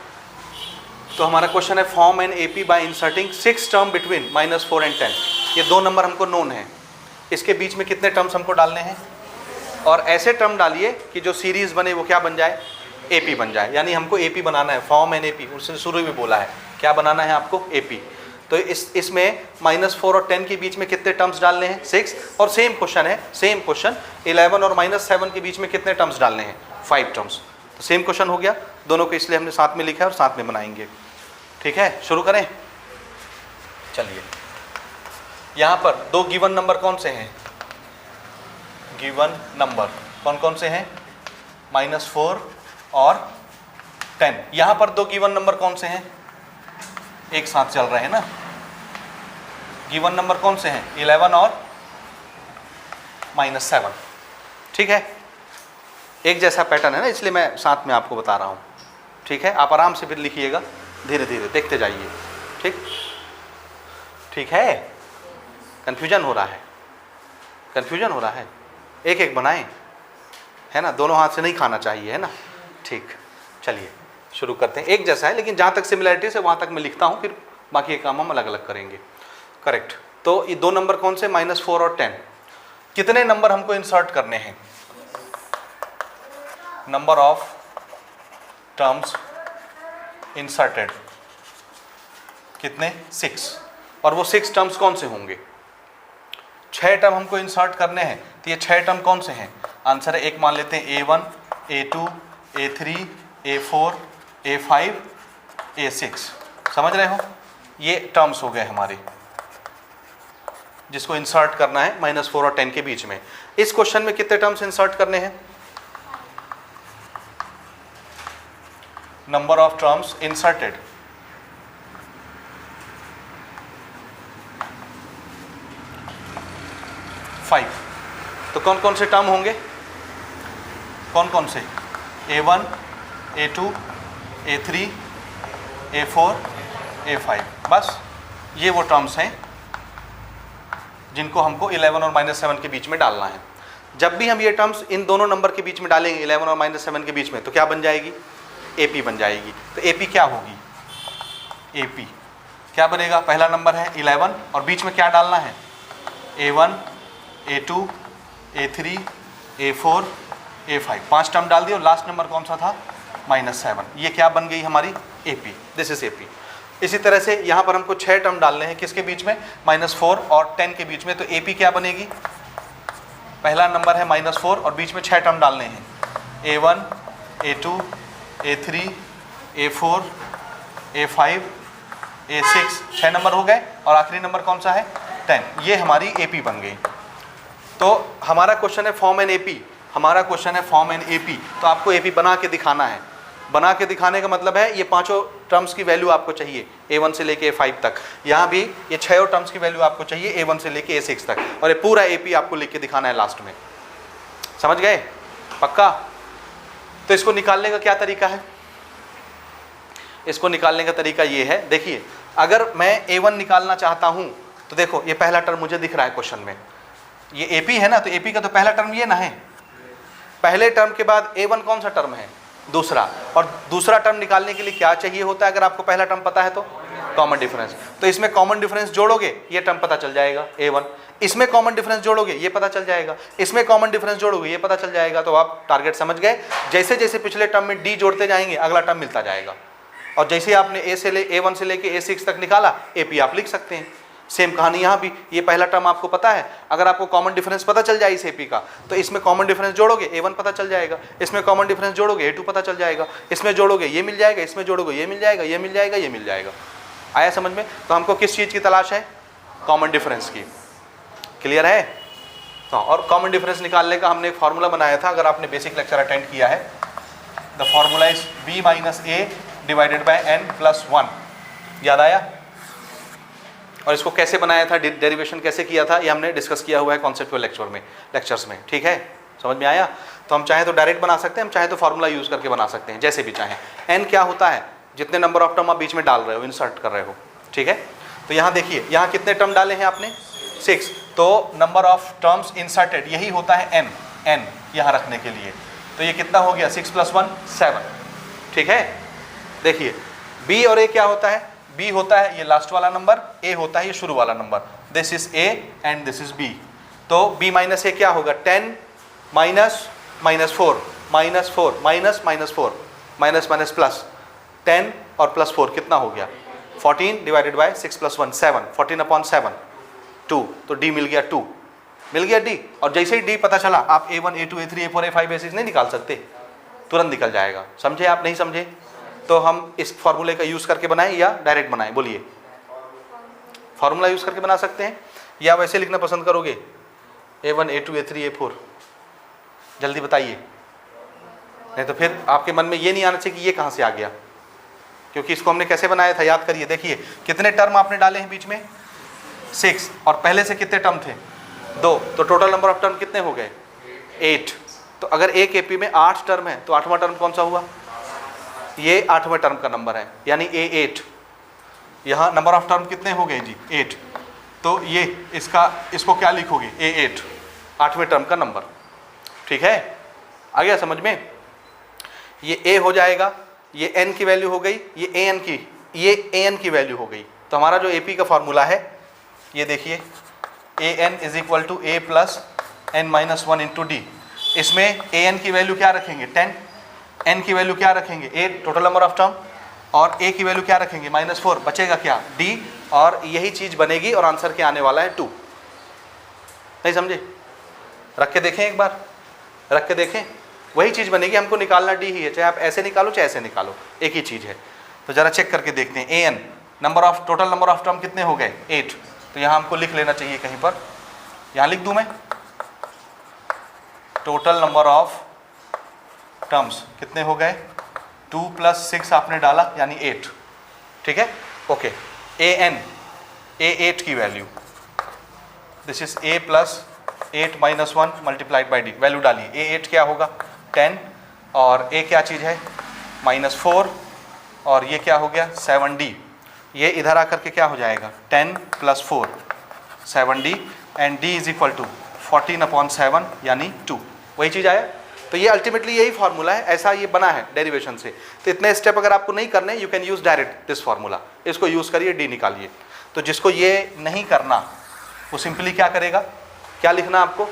तो हमारा क्वेश्चन है form an AP by inserting 6 term between -4 and 10। ये 2 नंबर हमको नोन है, इसके बीच में कितने टर्म्स हमको डालने हैं? और ऐसे टर्म डालिए कि जो सीरीज़ बने वो क्या बन जाए? AP बन जाए, यानी हमको AP बनाना है, फॉर्म एन AP, उसने शुरू में बोला है क्या बनाना है आपको, AP। तो इसमें -4 और 10 के बीच में कितने टर्म्स डालने हैं, 6, और सेम क्वेश्चन है, सेम क्वेश्चन 11 और -7 के बीच में कितने टर्म्स डालने हैं, 5 टर्म्स। तो सेम क्वेश्चन हो गया दोनों को, इसलिए हमने साथ में लिखा है और साथ में बनाएंगे। ठीक है, शुरू करें। चलिए, यहाँ पर दो गिवन नंबर कौन से हैं, गिवन नंबर कौन कौन से हैं, -4 और 10। यहाँ पर दो गिवन नंबर कौन से हैं, एक साथ चल रहे हैं ना, गिवन नंबर कौन से हैं, 11 और -7। ठीक है, एक जैसा पैटर्न है ना, इसलिए मैं साथ में आपको बता रहा हूँ। ठीक है, आप आराम से फिर लिखिएगा, धीरे धीरे देखते जाइए। ठीक, ठीक है, कन्फ्यूजन हो रहा है, कन्फ्यूजन हो रहा है, एक एक बनाएं, है ना, दोनों हाथ से नहीं खाना चाहिए, है ना। ठीक, चलिए शुरू करते हैं। एक जैसा है, लेकिन जहाँ तक सिमिलैरिटीज है वहाँ तक मैं लिखता हूँ, फिर बाकी काम हम अलग अलग करेंगे। करेक्ट। तो ये दो नंबर कौन से, -4 और 10। कितने नंबर हमको इंसर्ट करने हैं, नंबर ऑफ टर्म्स इंसर्टेड कितने, 6। और वो 6 टर्म्स कौन से होंगे, 6 टर्म हमको इंसर्ट करने हैं। तो ये 6 टर्म कौन से हैं, आंसर है एक मान लेते हैं A1, A2, A3, A4, A5, A6। समझ रहे हो, ये टर्म्स हो गए हमारे जिसको इंसर्ट करना है -4 और 10 के बीच में। इस क्वेश्चन में कितने टर्म्स इंसर्ट करने हैं, नंबर ऑफ टर्म्स इंसर्टेड, तो कौन कौन से टर्म होंगे, कौन कौन से, A1, A2, A3, A4, A5। बस ये वो टर्म्स हैं जिनको हमको 11 और -7 के बीच में डालना है। जब भी हम ये टर्म्स इन दोनों नंबर के बीच में डालेंगे, 11 और -7 के बीच में, तो क्या बन जाएगी, AP बन जाएगी। तो AP क्या होगी, AP क्या बनेगा, पहला नंबर है 11 और बीच में क्या डालना है, A1, A2, A3, A4, A5, 5 term डाल दिए और लास्ट नंबर कौन सा था, -7। ये क्या बन गई हमारी, AP, दिस इज AP। इसी तरह से यहाँ पर हमको 6 टर्म डालने हैं, किसके बीच में, -4 और 10 के बीच में। तो AP क्या बनेगी, पहला नंबर है -4 और बीच में 6 टर्म डालने हैं, A1, A2, A3, A4, A5, A6, 6 number हो गए और आखिरी नंबर कौन सा है, 10। ये हमारी AP बन गई। तो हमारा क्वेश्चन है फॉर्म एन AP, हमारा क्वेश्चन है फॉर्म एन AP। तो आपको AP बना के दिखाना है। बना के दिखाने का मतलब है ये पांचों टर्म्स की वैल्यू आपको चाहिए, A1 से लेके A5 तक। यहाँ भी ये 6 टर्म्स की वैल्यू आपको चाहिए, A1 से लेके A6 तक, और ये पूरा AP आपको लिख के दिखाना है लास्ट में। समझ गए, पक्का। तो इसको निकालने का क्या तरीका है, इसको निकालने का तरीका ये है, देखिए अगर मैं A1 निकालना चाहता हूँ तो देखो ये पहला टर्म मुझे दिख रहा है क्वेश्चन में, ये AP है ना, तो AP का तो पहला टर्म ये ना है। पहले टर्म के बाद A1 कौन सा टर्म है, दूसरा। और दूसरा टर्म निकालने के लिए क्या चाहिए होता है, अगर आपको पहला टर्म पता है तो कॉमन डिफरेंस। तो इसमें कॉमन डिफरेंस जोड़ोगे ये टर्म पता चल जाएगा A1, इसमें कॉमन डिफरेंस जोड़ोगे ये पता चल जाएगा, इसमें कॉमन डिफरेंस जोड़ोगे ये पता चल जाएगा। तो आप टारगेट समझ गए। जैसे जैसे पिछले टर्म में D जोड़ते जाएंगे अगला टर्म मिलता जाएगा, और जैसे आपने A1 से लेके A6 तक निकाला AP आप लिख सकते हैं। सेम कहानी यहाँ भी, ये पहला टर्म आपको पता है, अगर आपको कॉमन डिफरेंस पता चल जाए इस AP का, तो इसमें कॉमन डिफरेंस जोड़ोगे A1 पता चल जाएगा, इसमें कॉमन डिफरेंस जोड़ोगे A2 पता चल जाएगा, इसमें जोड़ोगे ये मिल जाएगा, इसमें जोड़ोगे ये मिल जाएगा, ये मिल जाएगा, ये मिल जाएगा। आया समझ में। तो हमको किस चीज़ की तलाश है, कॉमन डिफरेंस की। क्लियर है। तो और कॉमन डिफरेंस निकालने का हमने एक फार्मूला बनाया था, अगर आपने बेसिक लेक्चर अटेंड किया है। The formula is B - A divided by n+1। याद आया। और इसको कैसे बनाया था, डेरिवेशन कैसे किया था, ये हमने डिस्कस किया हुआ है कॉन्सेप्चुअल लेक्चर्स में। ठीक है, समझ में आया। तो हम चाहें तो डायरेक्ट बना सकते हैं, हम चाहें तो फार्मूला यूज़ करके बना सकते हैं, जैसे भी चाहें। n क्या होता है, जितने नंबर ऑफ टर्म आप बीच में डाल रहे हो, इंसर्ट कर रहे हो। ठीक है, तो यहाँ देखिए, यहाँ कितने टर्म डाले हैं आपने, 6। तो नंबर ऑफ टर्म्स इंसर्टेड यही होता है n यहाँ रखने के लिए। तो ये कितना हो गया, 6 + 1 7। ठीक है, देखिए B और A क्या होता है, B होता है ये लास्ट वाला नंबर, A होता है ये शुरू वाला number. This is A and this is B। तो B - A क्या होगा, 10 - -4 -4 -4 माइनस माइनस प्लस 10 और प्लस 4 कितना हो गया 14 डिवाइडेड बाय 6 प्लस 1 7 14/7 2 तो डी मिल गया 2 मिल गया डी। और जैसे ही डी पता चला आप A1 A2 A3 A4 A5 A6 नहीं निकाल सकते, तुरंत निकल जाएगा। समझे आप नहीं समझे? तो हम इस फॉर्मूले का यूज़ करके बनाएं या डायरेक्ट बनाएं? बोलिए। फॉर्मूला यूज़ करके बना सकते हैं या वैसे लिखना पसंद करोगे A1 A2 A3 A4? जल्दी बताइए, नहीं तो फिर आपके मन में ये नहीं आना चाहिए कि ये कहाँ से आ गया, क्योंकि इसको हमने कैसे बनाया था याद करिए। देखिए कितने टर्म आपने डाले हैं बीच में 6 और पहले से कितने टर्म थे 2, तो टोटल नंबर ऑफ टर्म कितने हो गए 8। तो अगर एक एपी में 8 टर्म है तो 8वां टर्म कौन सा हुआ? ये 8वें टर्म का नंबर है यानी A8। यहाँ नंबर ऑफ टर्म कितने हो गए जी 8, तो ये इसको क्या लिखोगे A8 8वें टर्म का नंबर। ठीक है, आ गया समझ में? ये A हो जाएगा, ये N की वैल्यू हो गई, ये AN की वैल्यू हो गई। तो हमारा जो AP का फॉर्मूला है ये देखिए AN is equal to A plus N-1 into d. इसमें AN की वैल्यू क्या रखेंगे 10, N की वैल्यू क्या रखेंगे 8 टोटल नंबर ऑफ टर्म, और A की वैल्यू क्या रखेंगे -4, बचेगा क्या D, और यही चीज़ बनेगी और आंसर के आने वाला है 2। नहीं समझे? रख के देखें एक बार, रख के देखें, वही चीज़ बनेगी। हमको निकालना D ही है, चाहे आप ऐसे निकालो चाहे ऐसे निकालो, एक ही चीज़ है। तो ज़रा चेक करके देखते हैं AN total number of term कितने हो गए 8। तो यहाँ हमको लिख लेना चाहिए कहीं पर, यहाँ लिख दूँ मैं टोटल नंबर ऑफ टर्म्स कितने हो गए 2 + 6 आपने डाला यानी 8। ठीक है, ओके। AN A8 की value this is A + 8 - 1 multiplied by D, value डालिए। A8 क्या होगा 10 और A क्या चीज़ है -4 और ये क्या हो गया 7D। ये इधर आकर के क्या हो जाएगा 10 + 4 7D and D is equal to 14/7 यानी 2। वही चीज़ आया। तो ये अल्टीमेटली यही फार्मूला है, ऐसा ये बना है डेरिवेशन से। तो इतने स्टेप अगर आपको नहीं करने, you can use direct this formula, इसको यूज़ करिए D निकालिए। तो जिसको ये नहीं करना वो सिंपली क्या करेगा, क्या लिखना आपको,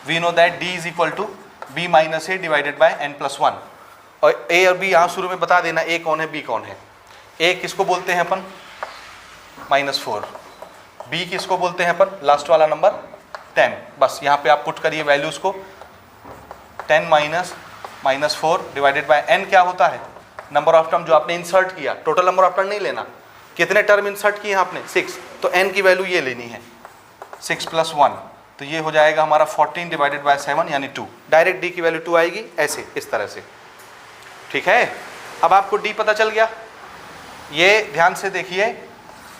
we know that D is equal to B - A divided by N+1। और A और B यहाँ शुरू में बता देना A कौन है B कौन है। A किसको बोलते हैं अपन -4, B किसको बोलते हैं अपन लास्ट वाला नंबर 10। बस यहाँ पे आप पुट करिए वैल्यूज़ को, 10 - -4 डिवाइडेड बाय N क्या होता है नंबर ऑफ टर्म जो आपने इंसर्ट किया। टोटल नंबर ऑफ टर्म नहीं लेना, कितने टर्म इंसर्ट किए आपने 6, तो N की वैल्यू ये लेनी है 6 + 1, तो ये हो जाएगा हमारा 14 डिवाइडेड बाय 7 यानी 2। डायरेक्ट D की वैल्यू 2 आएगी ऐसे इस तरह से। ठीक है, अब आपको D पता चल गया। ये ध्यान से देखिए,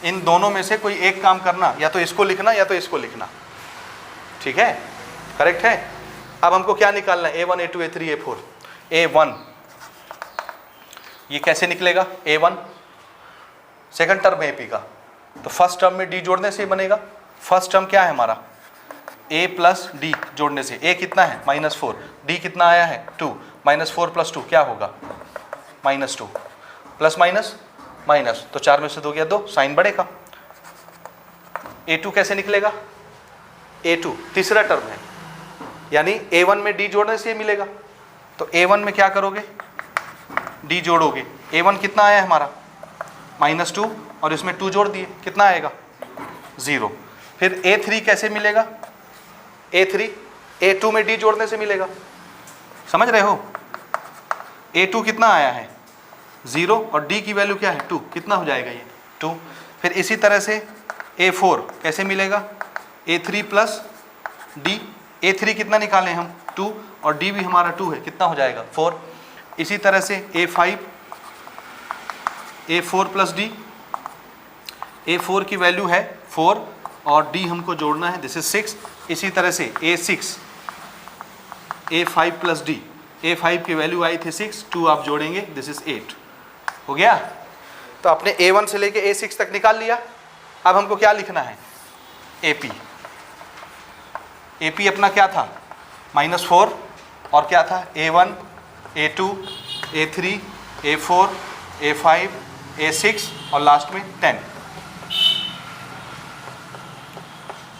इन दोनों में से कोई एक काम करना, या तो इसको लिखना या तो इसको लिखना। ठीक है, करेक्ट है। अब हमको क्या निकालना है A1 A2 A3 A4। A1 ये कैसे निकलेगा A1 सेकंड टर्म है AP का, तो फर्स्ट टर्म में D जोड़ने से ही बनेगा। फर्स्ट टर्म क्या है हमारा A + D जोड़ने से, A कितना है -4, D कितना आया है 2, -4 + 2 क्या होगा -2, प्लस माइनस माइनस, तो 4 में से 2 गया 2, साइन बढ़ेगा। A2 कैसे निकलेगा, A2 तीसरा टर्म है यानी A1 में D जोड़ने से मिलेगा। तो A1 में क्या करोगे D जोड़ोगे, A1 कितना आया है हमारा -2 और इसमें 2 जोड़ दिए, कितना आएगा 0। फिर A3 कैसे मिलेगा, A3 A2 में D जोड़ने से मिलेगा, समझ रहे हो। A2 कितना आया है 0 और D की वैल्यू क्या है 2, कितना हो जाएगा ये 2। फिर इसी तरह से A4 कैसे मिलेगा, A3 + D, A3 कितना निकालें हम 2 और D भी हमारा 2 है, कितना हो जाएगा 4। इसी तरह से A5 A4 + D, A4 की वैल्यू है 4 और D हमको जोड़ना है, दिस इज 6। इसी तरह से A6 A5 + D, A5 की वैल्यू आई थी 6, 2 आप जोड़ेंगे, दिस इज 8। हो गया। तो आपने A1 से लेके A6 तक निकाल लिया। अब हमको क्या लिखना है AP। AP अपना क्या था -4 और क्या था A1 A2 A3 A4 A5 A6 और लास्ट में 10,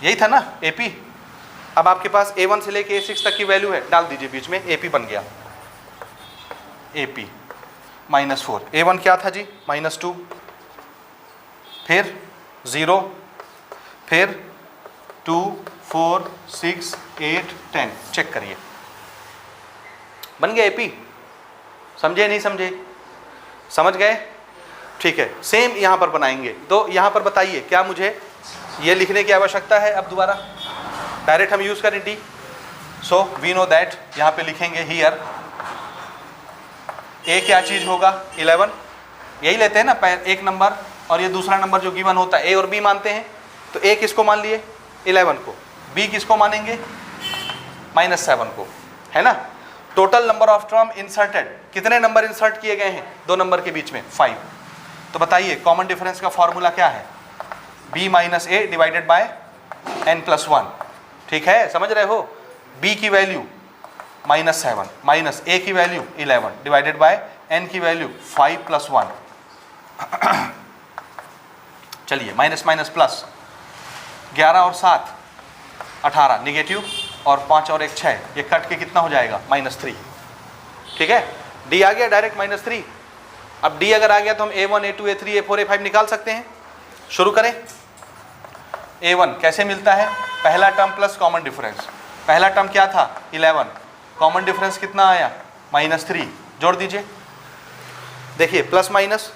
यही था ना AP। अब आपके पास A1 से लेके A6 तक की वैल्यू है, डाल दीजिए बीच में, AP बन गया। AP -4, A1 क्या था जी -2, फिर 0, फिर 2 4 6 8 10, चेक करिए बन गया AP। समझे नहीं समझे? समझ गए? ठीक है, सेम यहाँ पर बनाएंगे। तो यहाँ पर बताइए क्या मुझे ये लिखने की आवश्यकता है? अब दोबारा डायरेक्ट हम यूज़ करें D। So we know that, यहाँ पे लिखेंगे हियर A क्या चीज़ होगा 11, यही लेते हैं ना एक नंबर, और ये दूसरा नंबर जो गिवन होता है A और B मानते हैं। तो A किसको मान लिए 11 को, B किसको मानेंगे -7 को, है ना। Total number of term inserted, कितने नंबर इंसर्ट किए गए हैं दो नंबर के बीच में 5। तो बताइए कॉमन डिफरेंस का फॉर्मूला क्या है? B - A divided by n+1, ठीक है, समझ रहे हो। B की वैल्यू -7 माइनस A की वैल्यू 11 डिवाइडेड बाय n की वैल्यू 5 + 1। चलिए माइनस माइनस प्लस, 11 और 7 18, निगेटिव, और 5 और 1 6, ये कट के कितना हो जाएगा -3, ठीक है। D आ गया डायरेक्ट -3। अब D अगर आ गया तो हम A1 A2 A3 A4 A5 निकाल सकते हैं। शुरू करें। A1 कैसे मिलता है? पहला टर्म प्लस कॉमन डिफरेंस। पहला टर्म क्या था 11, कॉमन डिफरेंस कितना आया -3, जोड़ दीजिए। देखिए प्लस माइनस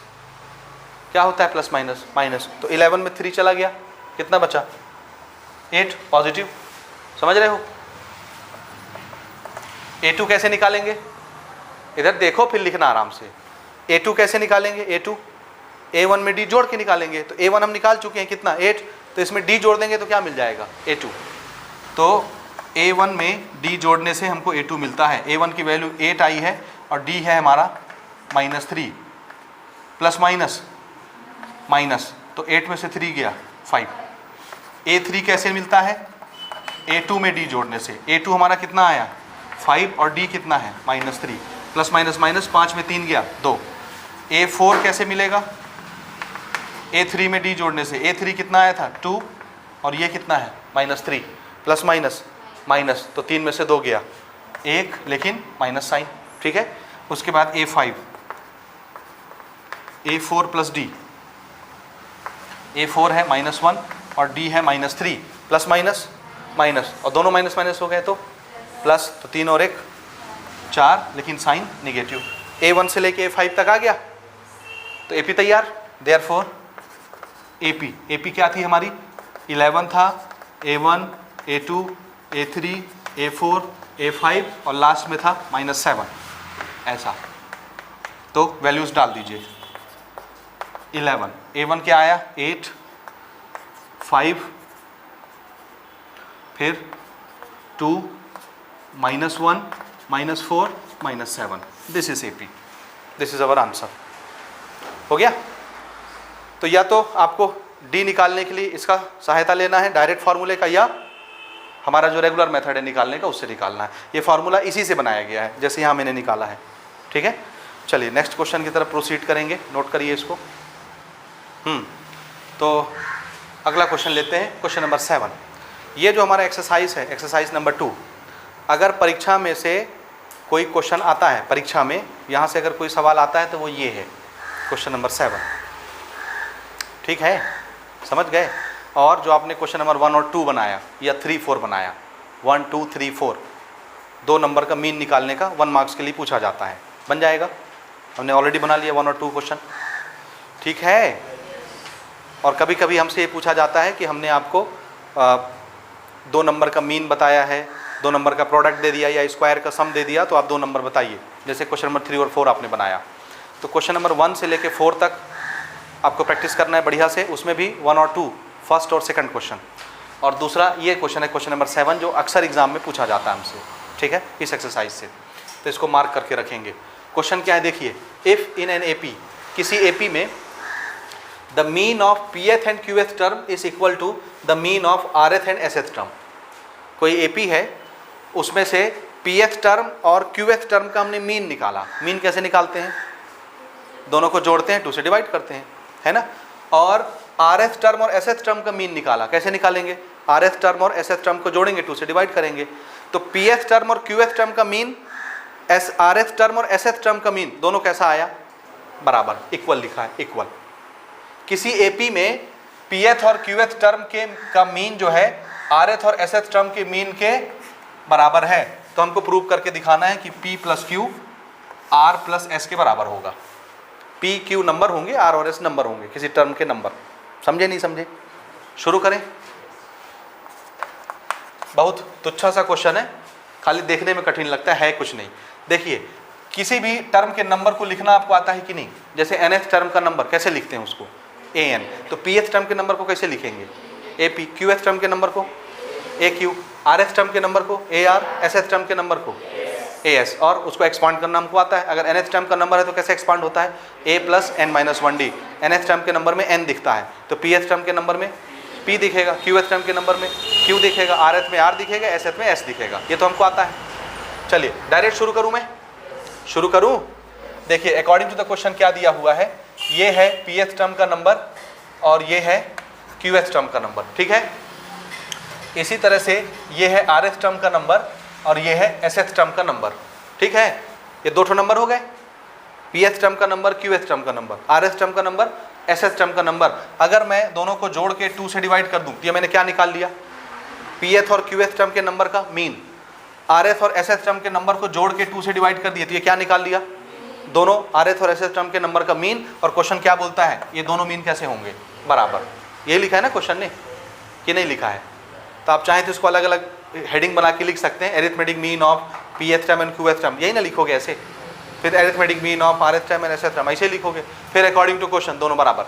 क्या होता है, प्लस माइनस माइनस, तो 11 में 3 चला गया, कितना बचा 8 पॉजिटिव। समझ रहे हो? A2 कैसे निकालेंगे? इधर देखो फिर लिखना आराम से। A2 कैसे निकालेंगे? A2 A1 में D जोड़ के निकालेंगे। तो A1 हम निकाल चुके हैं कितना 8, तो इसमें D जोड़ देंगे तो क्या मिल जाएगा A2। तो A1 में D जोड़ने से हमको A2 मिलता है। A1 की वैल्यू 8 आई है और D है हमारा -3, प्लस माइनस माइनस, तो 8 में से 3 गया 5। A3 कैसे मिलता है? A2 में D जोड़ने से। A2 हमारा कितना आया 5 और D कितना है -3, प्लस माइनस माइनस, 5 में 3 गया 2। A4 कैसे मिलेगा? A3 में D जोड़ने से। A3 कितना आया था 2 और ये कितना है -3, प्लस माइनस माइनस, तो 3 में से 2 गया 1, लेकिन माइनस साइन, ठीक है। उसके बाद A5, A4 plus D, A4 है -1 और D है -3, प्लस माइनस माइनस, और दोनों माइनस माइनस हो गए तो प्लस, तो 3 और 1 4, लेकिन साइन निगेटिव। A1 से लेके A5 तक आ गया, तो AP तैयार। देयरफॉर AP क्या थी हमारी 11 था, A1 A2 A3 A4 A5 और लास्ट में था -7, ऐसा। तो वैल्यूज डाल दीजिए। 11 A1 क्या आया 8 5, फिर 2 -1 -4 -7, this is AP, this is our answer. हो गया। तो या तो आपको D निकालने के लिए इसका सहायता लेना है डायरेक्ट फार्मूले का, या हमारा जो रेगुलर मेथड है निकालने का उससे निकालना है। ये फार्मूला इसी से बनाया गया है जैसे यहाँ मैंने निकाला है, ठीक है। चलिए नेक्स्ट क्वेश्चन की तरफ प्रोसीड करेंगे, नोट करिए इसको। तो अगला क्वेश्चन लेते हैं, क्वेश्चन नंबर 7। ये जो हमारा एक्सरसाइज है, एक्सरसाइज नंबर 2, अगर परीक्षा में से कोई क्वेश्चन आता है, परीक्षा में यहाँ से अगर कोई सवाल आता है तो वो ये है क्वेश्चन नंबर 7, ठीक है, समझ गए। और जो आपने क्वेश्चन नंबर 1 और 2 बनाया या 3 4 बनाया, 1 2 3 4, 2 नंबर का मीन निकालने का 1 मार्क्स के लिए पूछा जाता है, बन जाएगा। हमने ऑलरेडी बना लिया 1 और 2 क्वेश्चन, ठीक है। और कभी कभी हमसे ये पूछा जाता है कि हमने आपको 2 नंबर का मीन बताया है, 2 नंबर का प्रोडक्ट दे दिया या स्क्वायर का सम दे दिया, तो आप 2 नंबर बताइए। जैसे क्वेश्चन नंबर 3 और 4 आपने बनाया, तो क्वेश्चन नंबर 1 से लेके 4 तक आपको प्रैक्टिस करना है बढ़िया से। उसमें भी 1 और 2, फर्स्ट और सेकंड क्वेश्चन, और दूसरा ये क्वेश्चन है क्वेश्चन नंबर 7 जो अक्सर एग्जाम में पूछा जाता है हमसे, ठीक है, इस एक्सरसाइज से। तो इसको मार्क करके रखेंगे। क्वेश्चन क्या है देखिए, इफ़ इन एन AP, किसी AP में the mean of Pth and Qth term is equal to the mean of Rth and Sh term. कोई AP है, उसमें से Pth टर्म और Qth टर्म का हमने मीन निकाला। मीन कैसे निकालते हैं? दोनों को जोड़ते हैं, 2 से डिवाइड करते हैं, है ना। और Rth टर्म और Sh टर्म का मीन निकाला, कैसे निकालेंगे? Rth टर्म और Sh टर्म को जोड़ेंगे, 2 से डिवाइड करेंगे। तो Pth टर्म और Qth टर्म का मीन RF टर्म और SF टर्म का मीन दोनों कैसा आया, बराबर, इक्वल लिखा है, इक्वल। किसी AP में PH और QH टर्म के का मीन जो है RH और SF टर्म के मीन के बराबर है, तो हमको प्रूव करके दिखाना है कि P plus Q R plus S के बराबर होगा। P Q नंबर होंगे, R और S नंबर होंगे, किसी टर्म के नंबर। समझे नहीं समझे? शुरू करें। बहुत तुच्छा सा क्वेश्चन है, खाली देखने में कठिन लगता है कुछ नहीं। देखिए, किसी भी टर्म के नंबर को लिखना आपको आता है कि नहीं? जैसे NH टर्म का नंबर कैसे लिखते हैं उसको, AN। तो PH टर्म के नंबर को कैसे लिखेंगे, AP। QH टर्म के नंबर को AQ, RS टर्म के नंबर को AR, SS टर्म के नंबर को AS। और उसको एक्सपांड करना हमको आता है। अगर NH टर्म का नंबर है तो कैसे एक्सपांड होता है, A plus n-1D। NH term के नंबर में n दिखता है, तो PH टर्म के नंबर में P दिखेगा, QH टर्म के नंबर में Q दिखेगा, RH में R दिखेगा, SF में S दिखेगा। ये तो हमको आता है। चलिए डायरेक्ट शुरू करूँ मैं, शुरू करूँ। देखिए, अकॉर्डिंग टू द क्वेश्चन क्या दिया हुआ है, ये है PH टर्म का नंबर और ये है QH टर्म का नंबर, ठीक है। इसी तरह से ये है RH टर्म का नंबर और ये है SS टर्म का नंबर, ठीक है। ये दो ठो नंबर हो गए, PH टर्म का नंबर, QH टर्म का नंबर, RS टर्म का नंबर, SS टर्म का नंबर। अगर मैं दोनों को जोड़ के 2 से डिवाइड कर दूं तो ये मैंने क्या निकाल लिया, PH और QH टर्म के नंबर का मीन। RS और SS टर्म के नंबर को जोड़ के 2 से डिवाइड कर दिए तो ये क्या निकाल लिया, दोनों RS और SS टर्म के नंबर का मीन। और क्वेश्चन क्या बोलता है, ये दोनों मीन कैसे होंगे, बराबर। ये लिखा है ना क्वेश्चन ने, कि नहीं लिखा है? तो आप चाहें तो इसको अलग अलग हेडिंग बना के लिख सकते हैं, arithmetic mean of PH term and QH term, यही ना लिखोगे ऐसे। फिर arithmetic mean of RH term and SS term, ऐसे लिखोगे। फिर अकॉर्डिंग टू क्वेश्चन, दोनों बराबर,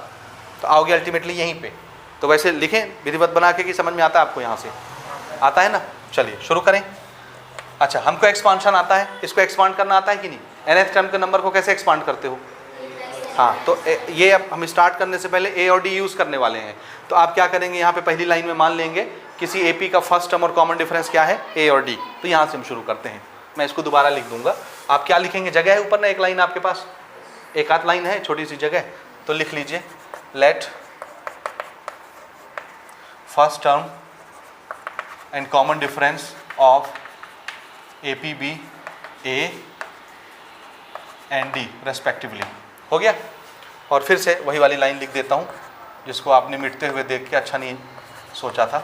तो आओगे अल्टीमेटली यहीं पे। तो वैसे लिखें विधिवत बना के कि समझ में आता है आपको, यहाँ से आता है ना। चलिए शुरू करें। अच्छा, हमको एक्सपांशन आता है, इसको एक्सपांड करना आता है कि नहीं? NH टर्म के नंबर को कैसे एक्सपांड करते हो? हाँ, तो ये अब हम स्टार्ट करने से पहले A और D यूज़ करने वाले हैं। तो आप क्या करेंगे, यहाँ पे पहली लाइन में मान लेंगे किसी AP का फर्स्ट टर्म और कॉमन डिफरेंस क्या है, A और D। तो यहाँ से हम शुरू करते हैं। मैं इसको दोबारा लिख दूंगा। आप क्या लिखेंगे, जगह है ऊपर ना एक लाइन आपके पास, एक आध लाइन है, छोटी सी जगह, तो लिख लीजिए, let first term and common difference of AP be A and D respectively. हो गया। और फिर से वही वाली लाइन लिख देता हूँ जिसको आपने मिटते हुए देख के अच्छा नहीं सोचा था।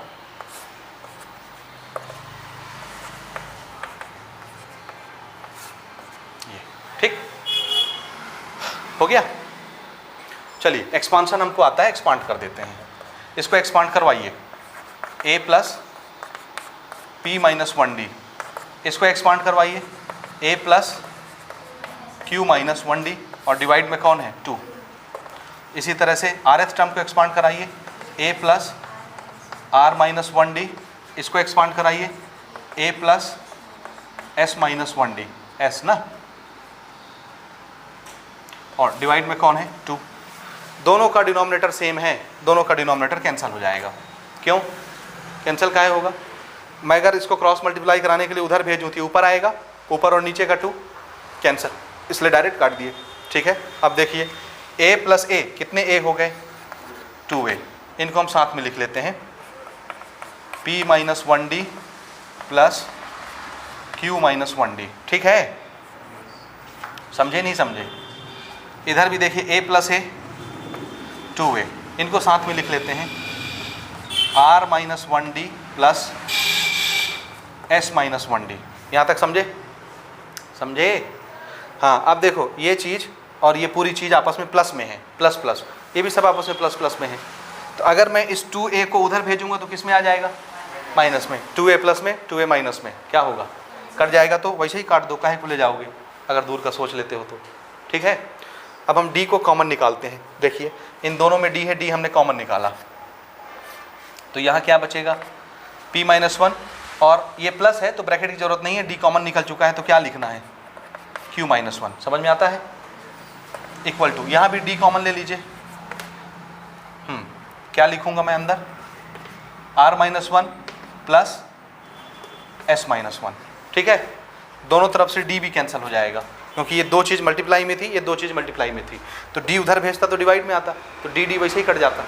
ये ठीक हो गया। चलिए, एक्सपांशन हमको आता है, एक्सपांड कर देते हैं। इसको एक्सपांड करवाइए, A plus P minus 1D। इसको एक्सपांड करवाइए, A plus Q minus 1D, और डिवाइड में कौन है, 2। इसी तरह से RH टर्म को एक्सपांड कराइए, A plus R minus 1D। इसको एक्सपांड कराइए, A plus S minus 1D, S ना, और डिवाइड में कौन है, 2। दोनों का डिनोमिनेटर सेम है, दोनों का डिनोमिनेटर कैंसिल हो जाएगा। क्यों कैंसिल काहे होगा? मैं अगर इसको क्रॉस मल्टीप्लाई कराने के लिए उधर भेजूँ तो ऊपर आएगा, ऊपर और नीचे का 2 कैंसिल, इसलिए डायरेक्ट काट दिए, ठीक है। अब देखिए, A प्लस A, कितने A हो गए, 2A। इनको हम साथ में लिख लेते हैं, P minus 1D plus Q minus 1D, ठीक है। समझे नहीं समझे? इधर भी देखिए, A प्लस A 2A, इनको साथ में लिख लेते हैं, R minus 1D plus S minus 1D। यहाँ तक समझे? समझे? हाँ, अब देखो, ये चीज़ और ये पूरी चीज़ आपस में प्लस में है, प्लस प्लस, ये भी सब आपस में प्लस प्लस में है। तो अगर मैं इस 2A को उधर भेजूंगा तो किस में आ जाएगा, माइनस में। 2A प्लस में 2A माइनस में क्या होगा, कट जाएगा। तो वैसे ही काट दो, काहे को ले जाओगे अगर दूर का सोच लेते हो तो, ठीक है। अब हम D को कॉमन निकालते हैं। देखिए, इन दोनों में D है, D हमने कॉमन निकाला, तो यहाँ क्या बचेगा, P माइनस 1, और ये प्लस है तो ब्रैकेट की जरूरत नहीं है, D कॉमन निकल चुका है, तो क्या लिखना है, Q माइनस 1। समझ में आता है? इक्वल टू, यहाँ भी D कॉमन ले लीजिए। क्या लिखूंगा मैं अंदर, R minus 1 plus S minus 1, ठीक है। दोनों तरफ से D भी कैंसिल हो जाएगा, क्योंकि ये दो चीज़ मल्टीप्लाई में थी, ये दो चीज़ मल्टीप्लाई में थी। तो D उधर भेजता तो डिवाइड में आता, तो D वैसे ही कट जाता,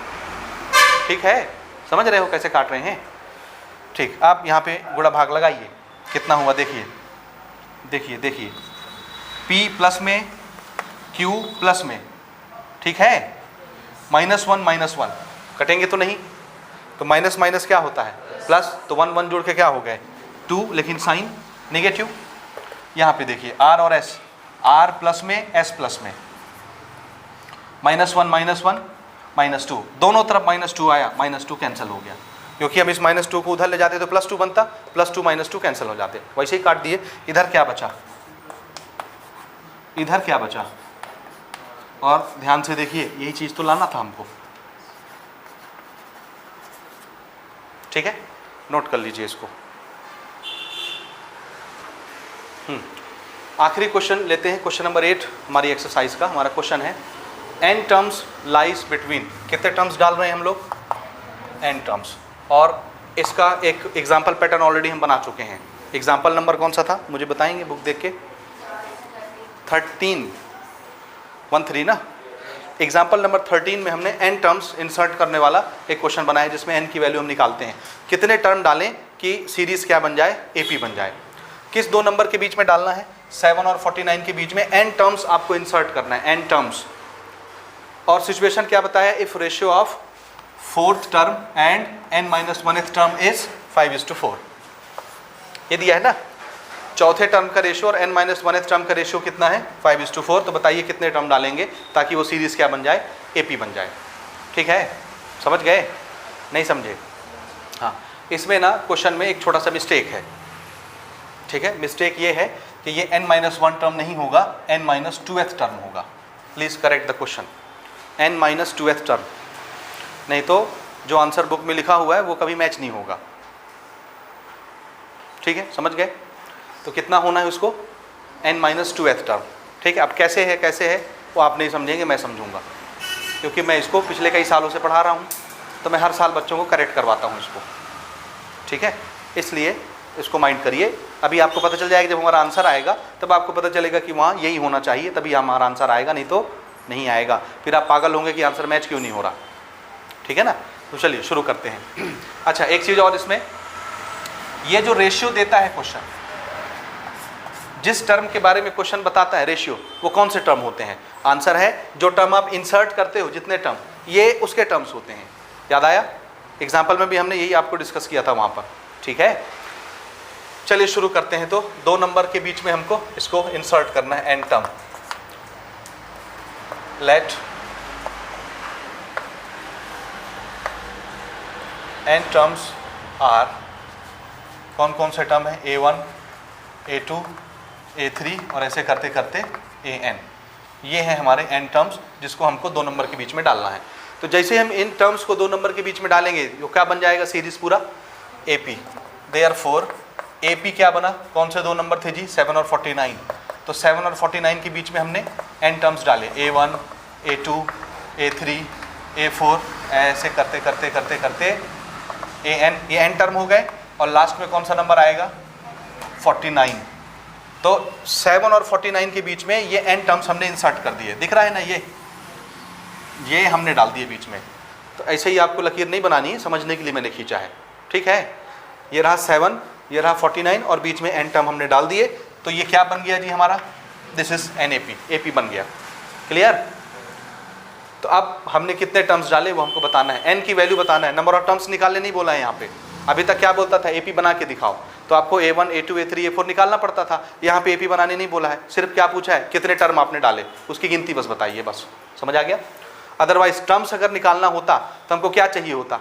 ठीक है। समझ रहे हो कैसे काट रहे हैं? ठीक। आप यहाँ पे गुणा भाग लगाइए, कितना हुआ देखिए, देखिए देखिए, P प्लस में, Q प्लस में, ठीक है, -1 कटेंगे तो नहीं, तो माइनस माइनस क्या होता है प्लस, तो 1 1 जोड़ के क्या हो गए 2, लेकिन साइन नेगेटिव। यहाँ पे देखिए R और S, R प्लस में S प्लस में, -1 -2, दोनों तरफ -2 आया, -2 कैंसिल हो गया, क्योंकि हम इस -2 को उधर ले जाते तो +2 बनता, +2 -2 कैंसिल हो जाते, वैसे ही काट दिए। इधर क्या बचा, इधर क्या बचा, और ध्यान से देखिए यही चीज़ तो लाना था हमको, ठीक है, नोट कर लीजिए इसको। आखिरी क्वेश्चन लेते हैं, क्वेश्चन नंबर 8 हमारी एक्सरसाइज का। हमारा क्वेश्चन है n टर्म्स लाइज बिटवीन, कितने टर्म्स डाल रहे हैं हम लोग, n टर्म्स, और इसका एक एग्जाम्पल पैटर्न ऑलरेडी हम बना चुके हैं। एग्जाम्पल नंबर कौन सा था मुझे बताएंगे बुक देख के, 13 ना। एग्जाम्पल नंबर 13 में हमने n टर्म्स इंसर्ट करने वाला एक क्वेश्चन बनाया, जिसमें n की वैल्यू हम निकालते हैं, कितने टर्म डालें कि सीरीज क्या बन जाए, AP बन जाए। किस दो नंबर के बीच में डालना है, 7 और 49 के बीच में n टर्म्स आपको इंसर्ट करना है, n टर्म्स। और सिचुएशन क्या बताया, if ratio of 4th term and n-1th term is 5:4, ये दिया है ना। चौथे टर्म का रेशियो और n-1th टर्म का रेशियो कितना है, 5:4। तो बताइए कितने टर्म डालेंगे ताकि वो सीरीज क्या बन जाए, AP बन जाए। ठीक है, समझ गए, नहीं समझे? हाँ, इसमें ना क्वेश्चन में एक छोटा सा मिस्टेक है, ठीक है। मिस्टेक ये है कि ये n-1 टर्म नहीं होगा, n-2th टर्म होगा। Please correct the question, n-2th term, नहीं तो जो आंसर बुक में लिखा हुआ है वो कभी मैच नहीं होगा। ठीक है, समझ गए? तो कितना होना है उसको, n-2th टर्म। ठीक है, अब कैसे है वो आप नहीं समझेंगे, मैं समझूंगा, क्योंकि मैं इसको पिछले कई सालों से पढ़ा रहा हूँ, तो मैं हर साल बच्चों को करेक्ट करवाता हूँ इसको। ठीक है, इसलिए इसको माइंड करिए। अभी आपको पता चल जाएगा, जब हमारा आंसर आएगा तब आपको पता चलेगा कि वहाँ यही होना चाहिए, तभी हमारा आंसर आएगा, नहीं तो नहीं आएगा। फिर आप पागल होंगे कि आंसर मैच क्यों नहीं हो रहा। ठीक है ना, तो चलिए शुरू करते हैं। अच्छा, एक चीज़ और, इसमें ये जो रेशियो देता है क्वेश्चन, जिस टर्म के बारे में क्वेश्चन बताता है रेशियो, वो कौन से टर्म होते हैं? आंसर है जो टर्म आप इंसर्ट करते हो, जितने टर्म, ये उसके टर्म्स होते हैं। याद आया? एग्जाम्पल में भी हमने यही आपको डिस्कस किया था वहाँ पर। ठीक है, चलिए शुरू करते हैं। तो 2 नंबर के बीच में हमको इसको इंसर्ट करना है, n term. Let n terms are, कौन कौन से टर्म है, a1 a2 a3 और ऐसे करते करते an। ये है हमारे n टर्म्स, जिसको हमको 2 नंबर के बीच में डालना है। तो जैसे हम इन टर्म्स को 2 नंबर के बीच में डालेंगे, जो क्या बन जाएगा सीरीज पूरा, AP। देयरफॉर AP क्या बना, कौन से 2 नंबर थे जी, 7 और 49। तो 7 और 49 के बीच में हमने n टर्म्स डाले, a1 a2 a3 a4, ऐसे करते करते करते करते an, ये n टर्म हो गए, और लास्ट में कौन सा नंबर आएगा, 49। तो 7 और 49 के बीच में ये n टर्म्स हमने इंसर्ट कर दिए, दिख रहा है ना, ये हमने डाल दिए बीच में। तो ऐसे ही आपको लकीर नहीं बनानी है, समझने के लिए मैंने खींचा है। ठीक है, ये रहा 7, ये रहा 49 और बीच में n टर्म हमने डाल दिए। तो ये क्या बन गया जी हमारा, दिस इज NAP, AP बन गया। क्लियर? तो अब हमने कितने टर्म्स डाले वो हमको बताना है, n की वैल्यू बताना है, नंबर ऑफ टर्म्स निकालने नहीं बोला है यहाँ पे। अभी तक क्या बोलता था, AP बना के दिखाओ, तो आपको a1 a2 a3 a4 निकालना पड़ता था। यहाँ पे AP बनाने नहीं बोला है, सिर्फ क्या पूछा है, कितने टर्म आपने डाले, उसकी गिनती बस बताइए, बस। समझ आ गया? अदरवाइज टर्म्स अगर निकालना होता तो हमको क्या चाहिए होता,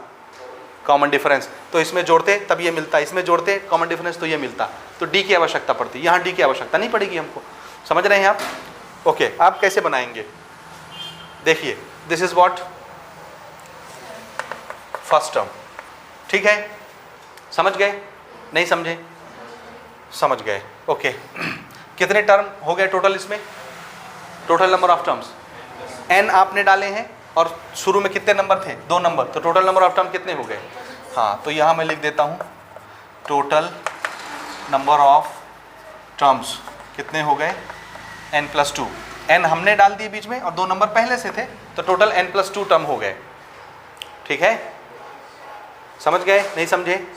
कॉमन डिफरेंस। तो इसमें जोड़ते तब ये मिलता, इसमें जोड़ते कॉमन डिफरेंस तो ये मिलता। तो D की आवश्यकता पड़ती, यहाँ D की आवश्यकता नहीं पड़ेगी हमको। समझ रहे हैं आप? ओके, आप कैसे बनाएंगे, देखिए, this is what first term. ठीक है, समझ गए, नहीं समझे? समझ गए, ओके। कितने टर्म हो गए टोटल इसमें, total number of terms n आपने डाले हैं, और शुरू में कितने नंबर थे, 2 नंबर, तो टोटल नंबर ऑफ टर्म कितने हो गए। हाँ, तो यहाँ मैं लिख देता हूँ, टोटल नंबर ऑफ टर्म्स कितने हो गए, n+2। n हमने डाल दिए बीच में और 2 नंबर पहले से थे, तो टोटल n+2 टर्म हो गए। ठीक है, समझ गए, नहीं समझे?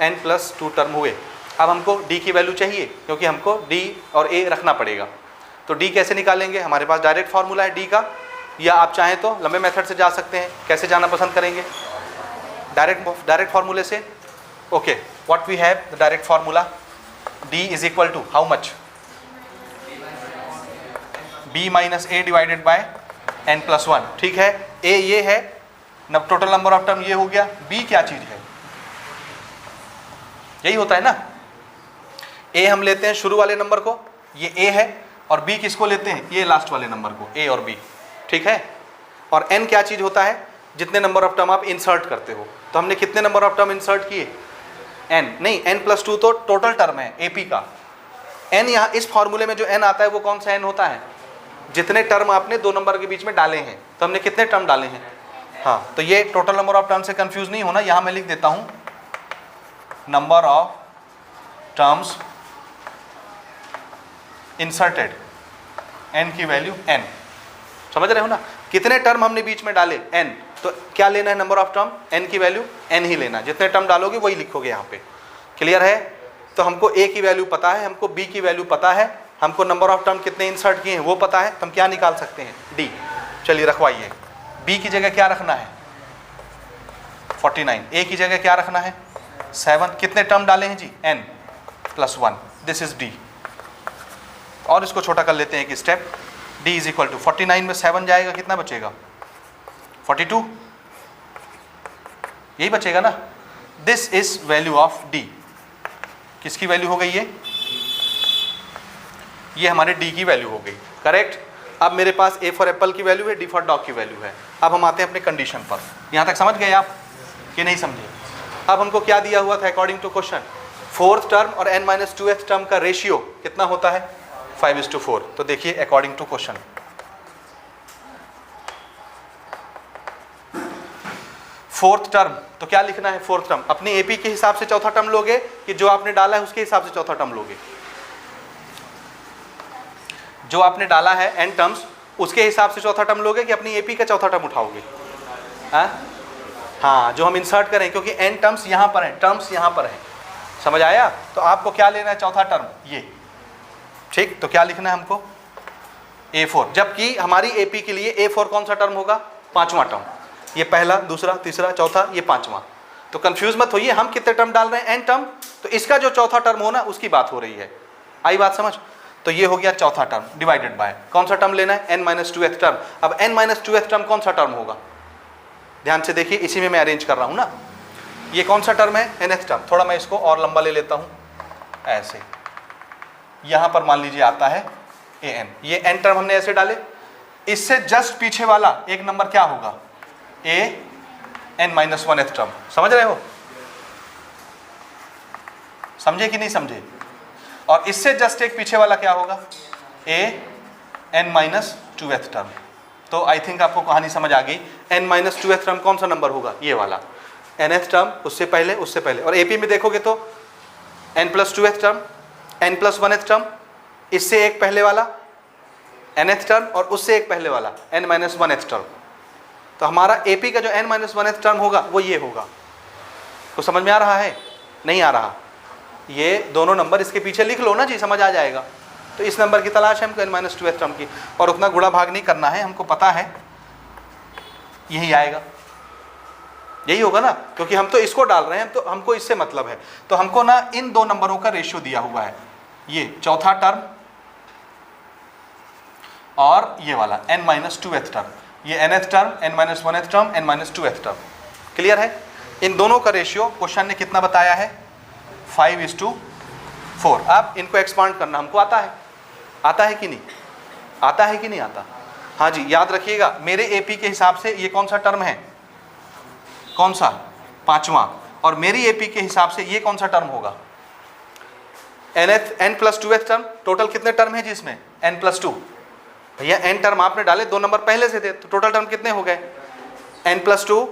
n+2 टर्म हुए। अब हमको d की वैल्यू चाहिए क्योंकि हमको d और a रखना पड़ेगा। तो d कैसे निकालेंगे? हमारे पास डायरेक्ट फार्मूला है d का, या आप चाहें तो लंबे मेथड से जा सकते हैं। कैसे जाना पसंद करेंगे? डायरेक्ट फार्मूले से। Okay, what we have the direct formula, d is equal to how much, b minus a divided by n+1। ठीक है, a ये है, टोटल नंबर ऑफ टर्म ये हो गया, b क्या चीज है? यही होता है ना, a हम लेते हैं शुरू वाले नंबर को, ये a है, और b किसको लेते हैं? ये लास्ट वाले नंबर को, a और b। ठीक है, और n क्या चीज होता है? जितने नंबर ऑफ टर्म आप इंसर्ट करते हो। तो हमने कितने नंबर ऑफ टर्म इंसर्ट किए? n नहीं, n+2 तो टोटल टर्म है AP का। n यहाँ इस फॉर्मूले में जो n आता है वो कौन सा n होता है? जितने टर्म आपने दो नंबर के बीच में डाले हैं। तो हमने कितने टर्म डाले हैं? हाँ, तो ये टोटल नंबर ऑफ टर्म से कंफ्यूज नहीं होना, यहाँ मैं लिख देता हूँ number of terms inserted, n की वैल्यू n। समझ रहे हो ना, कितने टर्म हमने बीच में डाले? n। तो क्या लेना है? नंबर ऑफ टर्म, n की वैल्यू n ही लेना, जितने टर्म डालोगे वही लिखोगे यहाँ पे। क्लियर है? तो हमको a की वैल्यू पता है, हमको b की वैल्यू पता है, हमको नंबर ऑफ टर्म कितने इंसर्ट किए हैं वो पता है, तो हम क्या निकाल सकते हैं? d। चलिए रखवाइए, b की जगह क्या रखना है? 49। a की जगह क्या रखना है? 7। कितने टर्म डाले हैं जी? n+1। This is d। और इसको छोटा कर लेते हैं एक step, d is equal to 49 में 7 जाएगा, कितना बचेगा? 42। यही बचेगा ना। This is value of d। किसकी वैल्यू हो गई ये हमारे d की वैल्यू हो गई। करेक्ट। अब मेरे पास a फॉर एप्पल की वैल्यू है, d फॉर डॉग की वैल्यू है। अब हम आते हैं अपने कंडीशन पर। यहाँ तक समझ गए आप कि नहीं समझे? अब हमको क्या दिया हुआ था according to question? Fourth term और n-2th टर्म का रेशियो कितना होता है? 5:4। तो देखिए according to question, fourth term, तो क्या लिखना है? फोर्थ टर्म अपनी एपी के हिसाब से चौथा टर्म लोगे कि जो आपने डाला है उसके हिसाब से चौथा टर्म लोगे? जो आपने डाला है n टर्म्स उसके हिसाब से चौथा टर्म लोगे कि अपनी एपी का चौथा टर्म उठाओगे? हाँ, जो हम इंसर्ट करें, क्योंकि n टर्म्स यहाँ पर हैं, टर्म्स यहाँ पर हैं। समझ आया? तो आपको क्या लेना है? चौथा टर्म ये। ठीक, तो क्या लिखना है हमको? A4। जबकि हमारी AP के लिए A4 कौन सा टर्म होगा? पांचवा टर्म। ये पहला, दूसरा, तीसरा, चौथा, ये पांचवा। तो कंफ्यूज मत होइए, हम कितने टर्म डाल रहे हैं? n term. तो इसका जो चौथा टर्म हो ना उसकी बात हो रही है। आई बात समझ? तो ये हो गया चौथा टर्म डिवाइडेड बाय कौन सा टर्म लेना है? n-2th term. अब n-2th टर्म कौन सा टर्म होगा? ध्यान से देखिए, इसी में मैं अरेंज कर रहा हूँ ना। ये कौन सा टर्म है? nth term. थोड़ा मैं इसको और लंबा ले लेता हूँ, ऐसे। यहाँ पर मान लीजिए आता है an। ये n टर्म हमने ऐसे डाले, इससे जस्ट पीछे वाला एक नंबर क्या होगा? an-1th term. समझ रहे हो? समझे कि नहीं समझे? और इससे जस्ट एक पीछे वाला क्या होगा? an-2th term. तो आई थिंक आपको कहानी समझ आ गई। n-2th टर्म कौन सा नंबर होगा? ये वाला nth टर्म, उससे पहले, उससे पहले। और एपी में देखोगे तो n+2th टर्म, n+1th टर्म, इससे एक पहले वाला nth टर्म और उससे एक पहले वाला n-1th टर्म। तो हमारा एपी का जो n-1th टर्म होगा वो ये होगा। तो समझ में आ रहा है? नहीं आ रहा? ये दोनों नंबर इसके पीछे लिख लो ना जी, समझ आ जाएगा। तो इस नंबर की तलाश है हमको n-2th टर्म की, और उतना गुणा भाग नहीं करना है, हमको पता है यही आएगा, यही होगा ना, क्योंकि हम तो इसको डाल रहे हैं, तो हमको इससे मतलब है। तो हमको ना इन दो नंबरों का रेशियो दिया हुआ है, ये चौथा टर्म और ये वाला n-2th टर्म, ये nth term, n-1th term, n-2th term. Clear है? इन दोनों का रेशियो क्वेश्चन ने कितना बताया है? 5:4। अब इनको एक्सपांड करना हमको आता है। आता है कि नहीं? आता है कि नहीं आता? हाँ जी, याद रखिएगा, मेरे एपी के हिसाब से ये कौन सा टर्म है? कौन सा? पांचवा। और मेरी एपी के हिसाब से ये कौन सा टर्म होगा? n+2th term. टोटल कितने टर्म है जी इसमें? n+2। भैया n टर्म आपने डाले, दो नंबर पहले से थे, तो टोटल टर्म कितने हो गए? n+2,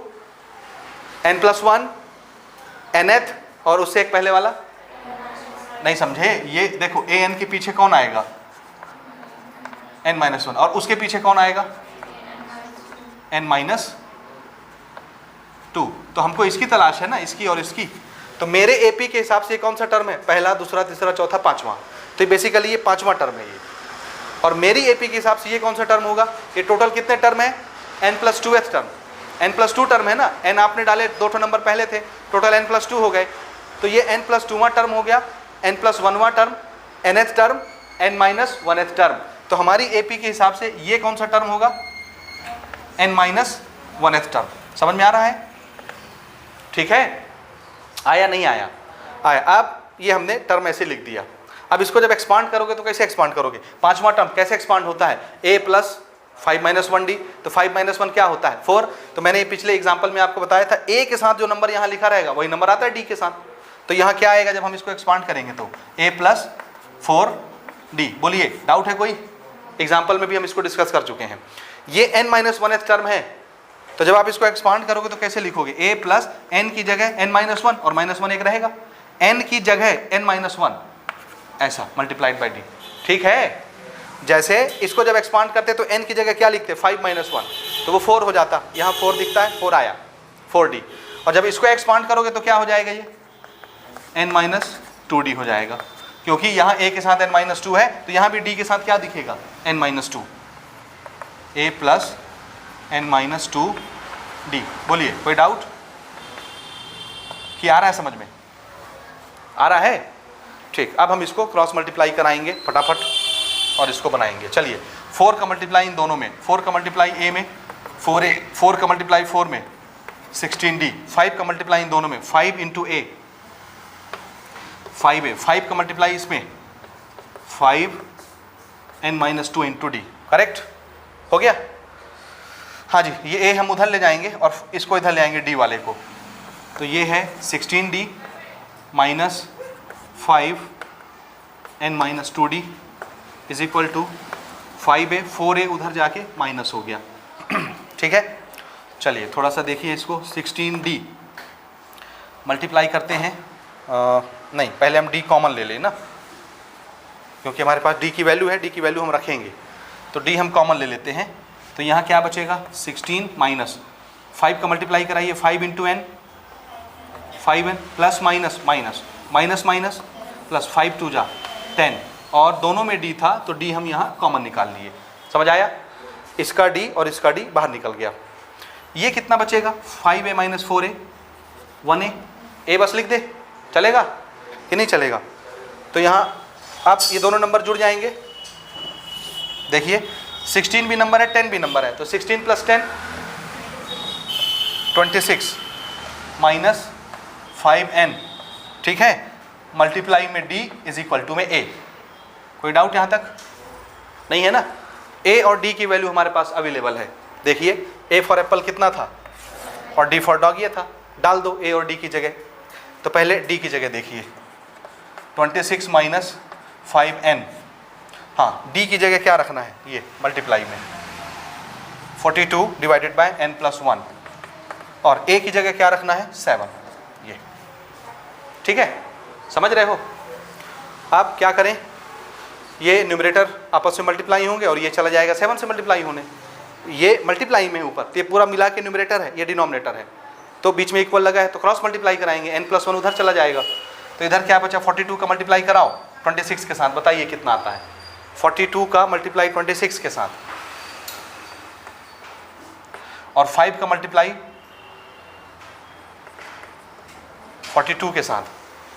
n+1, nth और उससे एक पहले वाला। नहीं समझे? ये देखो an के पीछे कौन आएगा? n-1। और उसके पीछे कौन आएगा? n-2। 2। तो हमको इसकी तलाश है ना, इसकी और इसकी। तो मेरे AP के हिसाब से ये कौन सा टर्म है? पहला, दूसरा, तीसरा, चौथा, पांचवा। तो बेसिकली ये पांचवा टर्म है ये। और मेरी AP के हिसाब से ये कौन सा टर्म होगा? ये टोटल कितने टर्म है? n+2th term. n+2 टर्म है ना, n आपने डाले, 2 नंबर पहले थे, टोटल n+2 हो गए। तो ये n+2वां टर्म हो गया, n+1वां term, nth term, n-1th term. तो हमारी AP के हिसाब से ये कौन सा टर्म होगा? n-1th term. समझ में आ रहा है? ठीक है, आया नहीं आया? आया। अब ये हमने टर्म ऐसे लिख दिया। अब इसको जब एक्सपांड करोगे तो कैसे एक्सपांड करोगे? पांचवा टर्म कैसे एक्सपांड होता है? a + 5 - 1d। तो 5 - 1 क्या होता है? 4। तो मैंने पिछले एग्जाम्पल में आपको बताया था, a के साथ जो नंबर यहाँ लिखा रहेगा वही नंबर आता है d के साथ। तो यहाँ क्या आएगा जब हम इसको एक्सपांड करेंगे? तो a + 4d। बोलिए, डाउट है कोई? एग्जाम्पल में भी हम इसको डिस्कस कर चुके हैं। ये n-1th टर्म है। तो जब आप इसको एक्सपांड करोगे तो कैसे लिखोगे? a + n की जगह n-1 और -1 एक रहेगा, n की जगह n-1 ऐसा मल्टीप्लाइड बाई d। ठीक है, जैसे इसको जब एक्सपांड करते तो n की जगह क्या लिखते? 5 - 1, तो वो 4 हो जाता। यहाँ 4 दिखता है, 4 आया, 4d। और जब इसको एक्सपांड करोगे तो क्या हो जाएगा? ये n-2d हो जाएगा, क्योंकि यहाँ a के साथ n-2 है, तो यहाँ भी d के साथ क्या दिखेगा? n-2। a + n-2d। बोलिए, कोई डाउट कि आ रहा है? समझ में आ रहा है? ठीक, अब हम इसको क्रॉस मल्टीप्लाई कराएंगे फटाफट और इसको बनाएंगे। चलिए, 4 का मल्टीप्लाई इन दोनों में, 4 का मल्टीप्लाई a में 4a, 4 का मल्टीप्लाई 4 में 16d, 5 का मल्टीप्लाई इन दोनों में 5 × a 5a, 5 का मल्टीप्लाई इसमें 5n-2 × d। करेक्ट हो गया? हाँ जी, ये a हम उधर ले जाएंगे और इसको इधर ले आएंगे d वाले को। तो ये है 16d - 5n-2d is equal to 5a, 4a उधर जाके माइनस हो गया। ठीक है, चलिए थोड़ा सा देखिए इसको। 16d मल्टीप्लाई करते हैं, नहीं पहले हम d कॉमन ले लें ना, क्योंकि हमारे पास d की वैल्यू है, d की वैल्यू हम रखेंगे। तो d हम कॉमन ले लेते हैं। तो यहाँ क्या बचेगा? 16 माइनस 5 का मल्टीप्लाई कराइए, 5 × n, 5n plus minus minus minus minus plus 5 × 2 = 10, और दोनों में d था तो d हम यहाँ कॉमन निकाल लिए। समझ आया? इसका d और इसका d बाहर निकल गया। ये कितना बचेगा? 5a - 4a 1a, a बस लिख दे, चलेगा कि नहीं चलेगा? तो यहाँ अब ये दोनों नंबर जुड़ जाएंगे। देखिए 16 भी नंबर है, 10 भी नंबर है, तो 16 + 10 26 माइनस 5n। ठीक है, मल्टीप्लाई में d इज इक्वल टू में a। कोई डाउट यहाँ तक नहीं है ना? a और d की वैल्यू हमारे पास अवेलेबल है। देखिए a फॉर एप्पल कितना था और d फॉर डॉग ये था। डाल दो a और d की जगह। तो पहले d की जगह देखिए, 26 माइनस 5n। हाँ, d की जगह क्या रखना है? ये मल्टीप्लाई में 42 डिवाइडेड बाय n+1, और a की जगह क्या रखना है? 7। ये ठीक है, समझ रहे हो? अब क्या करें? ये न्यूमरेटर आपस में मल्टीप्लाई होंगे और ये चला जाएगा 7 से मल्टीप्लाई होने। ये मल्टीप्लाई में ऊपर, तो ये पूरा मिला के न्यूमरेटर है, ये डिनोमिनेटर है, तो बीच में इक्वल लगा है, तो क्रॉस मल्टीप्लाई कराएंगे, n+1 उधर चला जाएगा। तो इधर क्या बचा? 42 का मल्टीप्लाई कराओ 26 के साथ, बताइए कितना आता है? 42 का मल्टीप्लाई 26 के साथ, और 5 का मल्टीप्लाई 42 के साथ।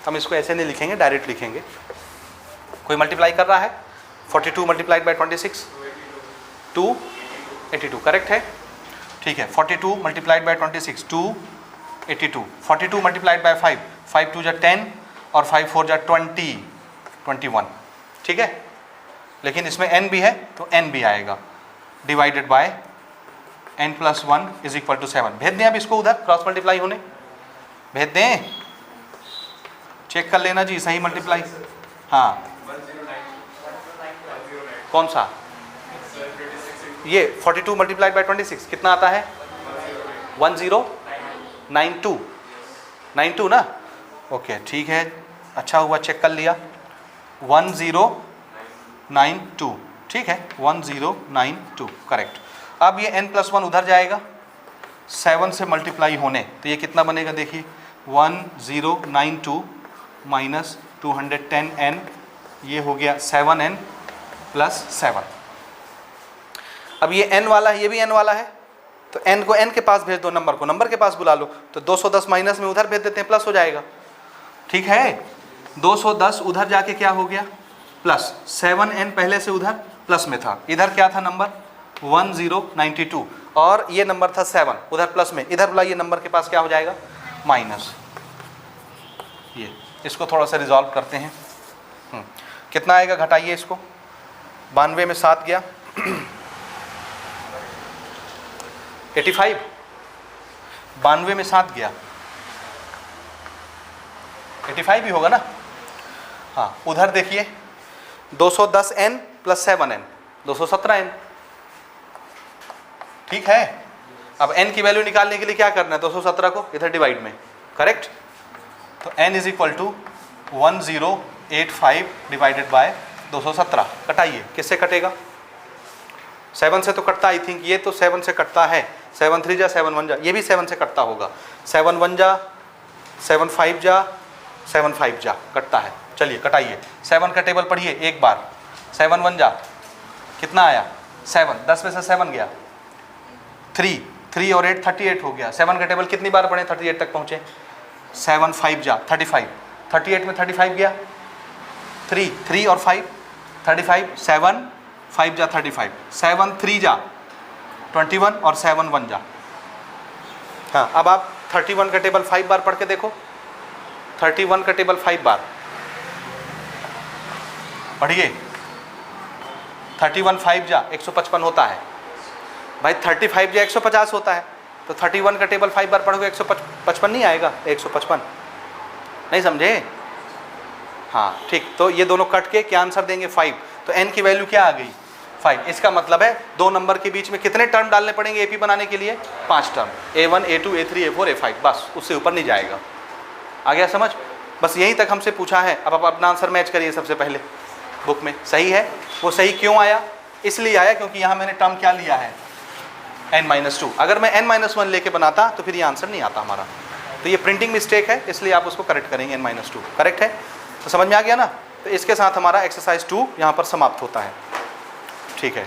हम इसको ऐसे नहीं लिखेंगे, डायरेक्ट लिखेंगे। कोई मल्टीप्लाई कर रहा है? 42 मल्टीप्लाइड बाई 26 282, करेक्ट है? ठीक है, 42 मल्टीप्लाइड बाई 26 282, 42 मल्टीप्लाइड बाई 5 5 2 = 10 और 5 4 = 21। ठीक है, लेकिन इसमें n भी है तो n भी आएगा, divided by n+1 is equal to 7। भेज दें अब इसको उधर क्रॉस मल्टीप्लाई होने, भेज दें, चेक कर लेना जी सही मल्टीप्लाई। हाँ, कौन सा? ये 42 मल्टीप्लाइड बाई 26 कितना आता है? 1092 ना? ओके, ठीक है, अच्छा हुआ चेक कर लिया। 1092, ठीक है, 1092 करेक्ट। अब ये n+1 उधर जाएगा, 7 से मल्टीप्लाई होने, तो ये कितना बनेगा देखिए 1092 माइनस 210n, ये हो गया 7n प्लस 7। अब ये n वाला है, ये भी n वाला है, तो n को n के पास भेज दो, नंबर को नंबर के पास बुला लो, तो 210 माइनस में उधर भेज देते हैं, प्लस हो जाएगा। ठीक है, 210 उधर जाके क्या हो गया प्लस, 7n पहले से उधर प्लस में था, इधर क्या था नंबर 1092 और ये नंबर था 7, उधर प्लस में, इधर बुलाइए नंबर के पास क्या हो जाएगा माइनस। ये इसको थोड़ा सा रिजॉल्व करते हैं। कितना आएगा, घटाइए इसको, 92 में 7 गया 85, 92 में 7 गया 85 ही होगा ना। हाँ, उधर देखिए 210n प्लस 7n 217n। ठीक है, अब n की वैल्यू निकालने के लिए क्या करना है, 217 को इधर डिवाइड में, करेक्ट। तो n is equal to 1085 divided by 217। कटाइए, किससे कटेगा, 7 से तो कटता, आई थिंक ये तो 7 से कटता है, 7 3 जा 7 1 जा, ये भी 7 से कटता होगा, 7 1 जा 7 5 जा 7 5 जा कटता है। चलिए कटाइए, 7 का टेबल पढ़िए एक बार, 7 1 जा कितना आया 7, 10 में से 7 गया 3 और 8 38 हो गया। 7 का टेबल कितनी बार पढ़े 38 तक पहुँचे, 7 5 जा 35, 38 में 35 गया 3 और 5 35, 7 5 जा 35, 7 3 जा 21 और 7 1 जा। हाँ, अब आप 31 का टेबल 5 बार पढ़ के देखो, 31 का टेबल 5 बार पढ़िए, 31 5 जा 155 होता है भाई, 35 जा 150 होता है, तो 31 का टेबल 5 बार पढ़ोगे 155 नहीं आएगा, 155 नहीं समझे। हाँ ठीक, तो ये दोनों कट के क्या आंसर देंगे 5, तो n की वैल्यू क्या आ गई 5। इसका मतलब है दो नंबर के बीच में कितने टर्म डालने पड़ेंगे AP बनाने के लिए, 5 term, A1 A2 A3 A4 A5, बस उससे ऊपर नहीं जाएगा। आ गया समझ, बस यहीं तक हमसे पूछा है। अब आप अपना आंसर मैच करिए सबसे पहले बुक में, सही है। वो सही क्यों आया, इसलिए आया क्योंकि यहाँ मैंने टर्म क्या लिया है n-2। अगर मैं n-1 लेके बनाता तो फिर ये आंसर नहीं आता हमारा, तो ये प्रिंटिंग मिस्टेक है, इसलिए आप उसको करेक्ट करेंगे, n-2 करेक्ट है। तो समझ में आ गया ना। तो इसके साथ हमारा एक्सरसाइज 2 यहाँ पर समाप्त होता है। ठीक है।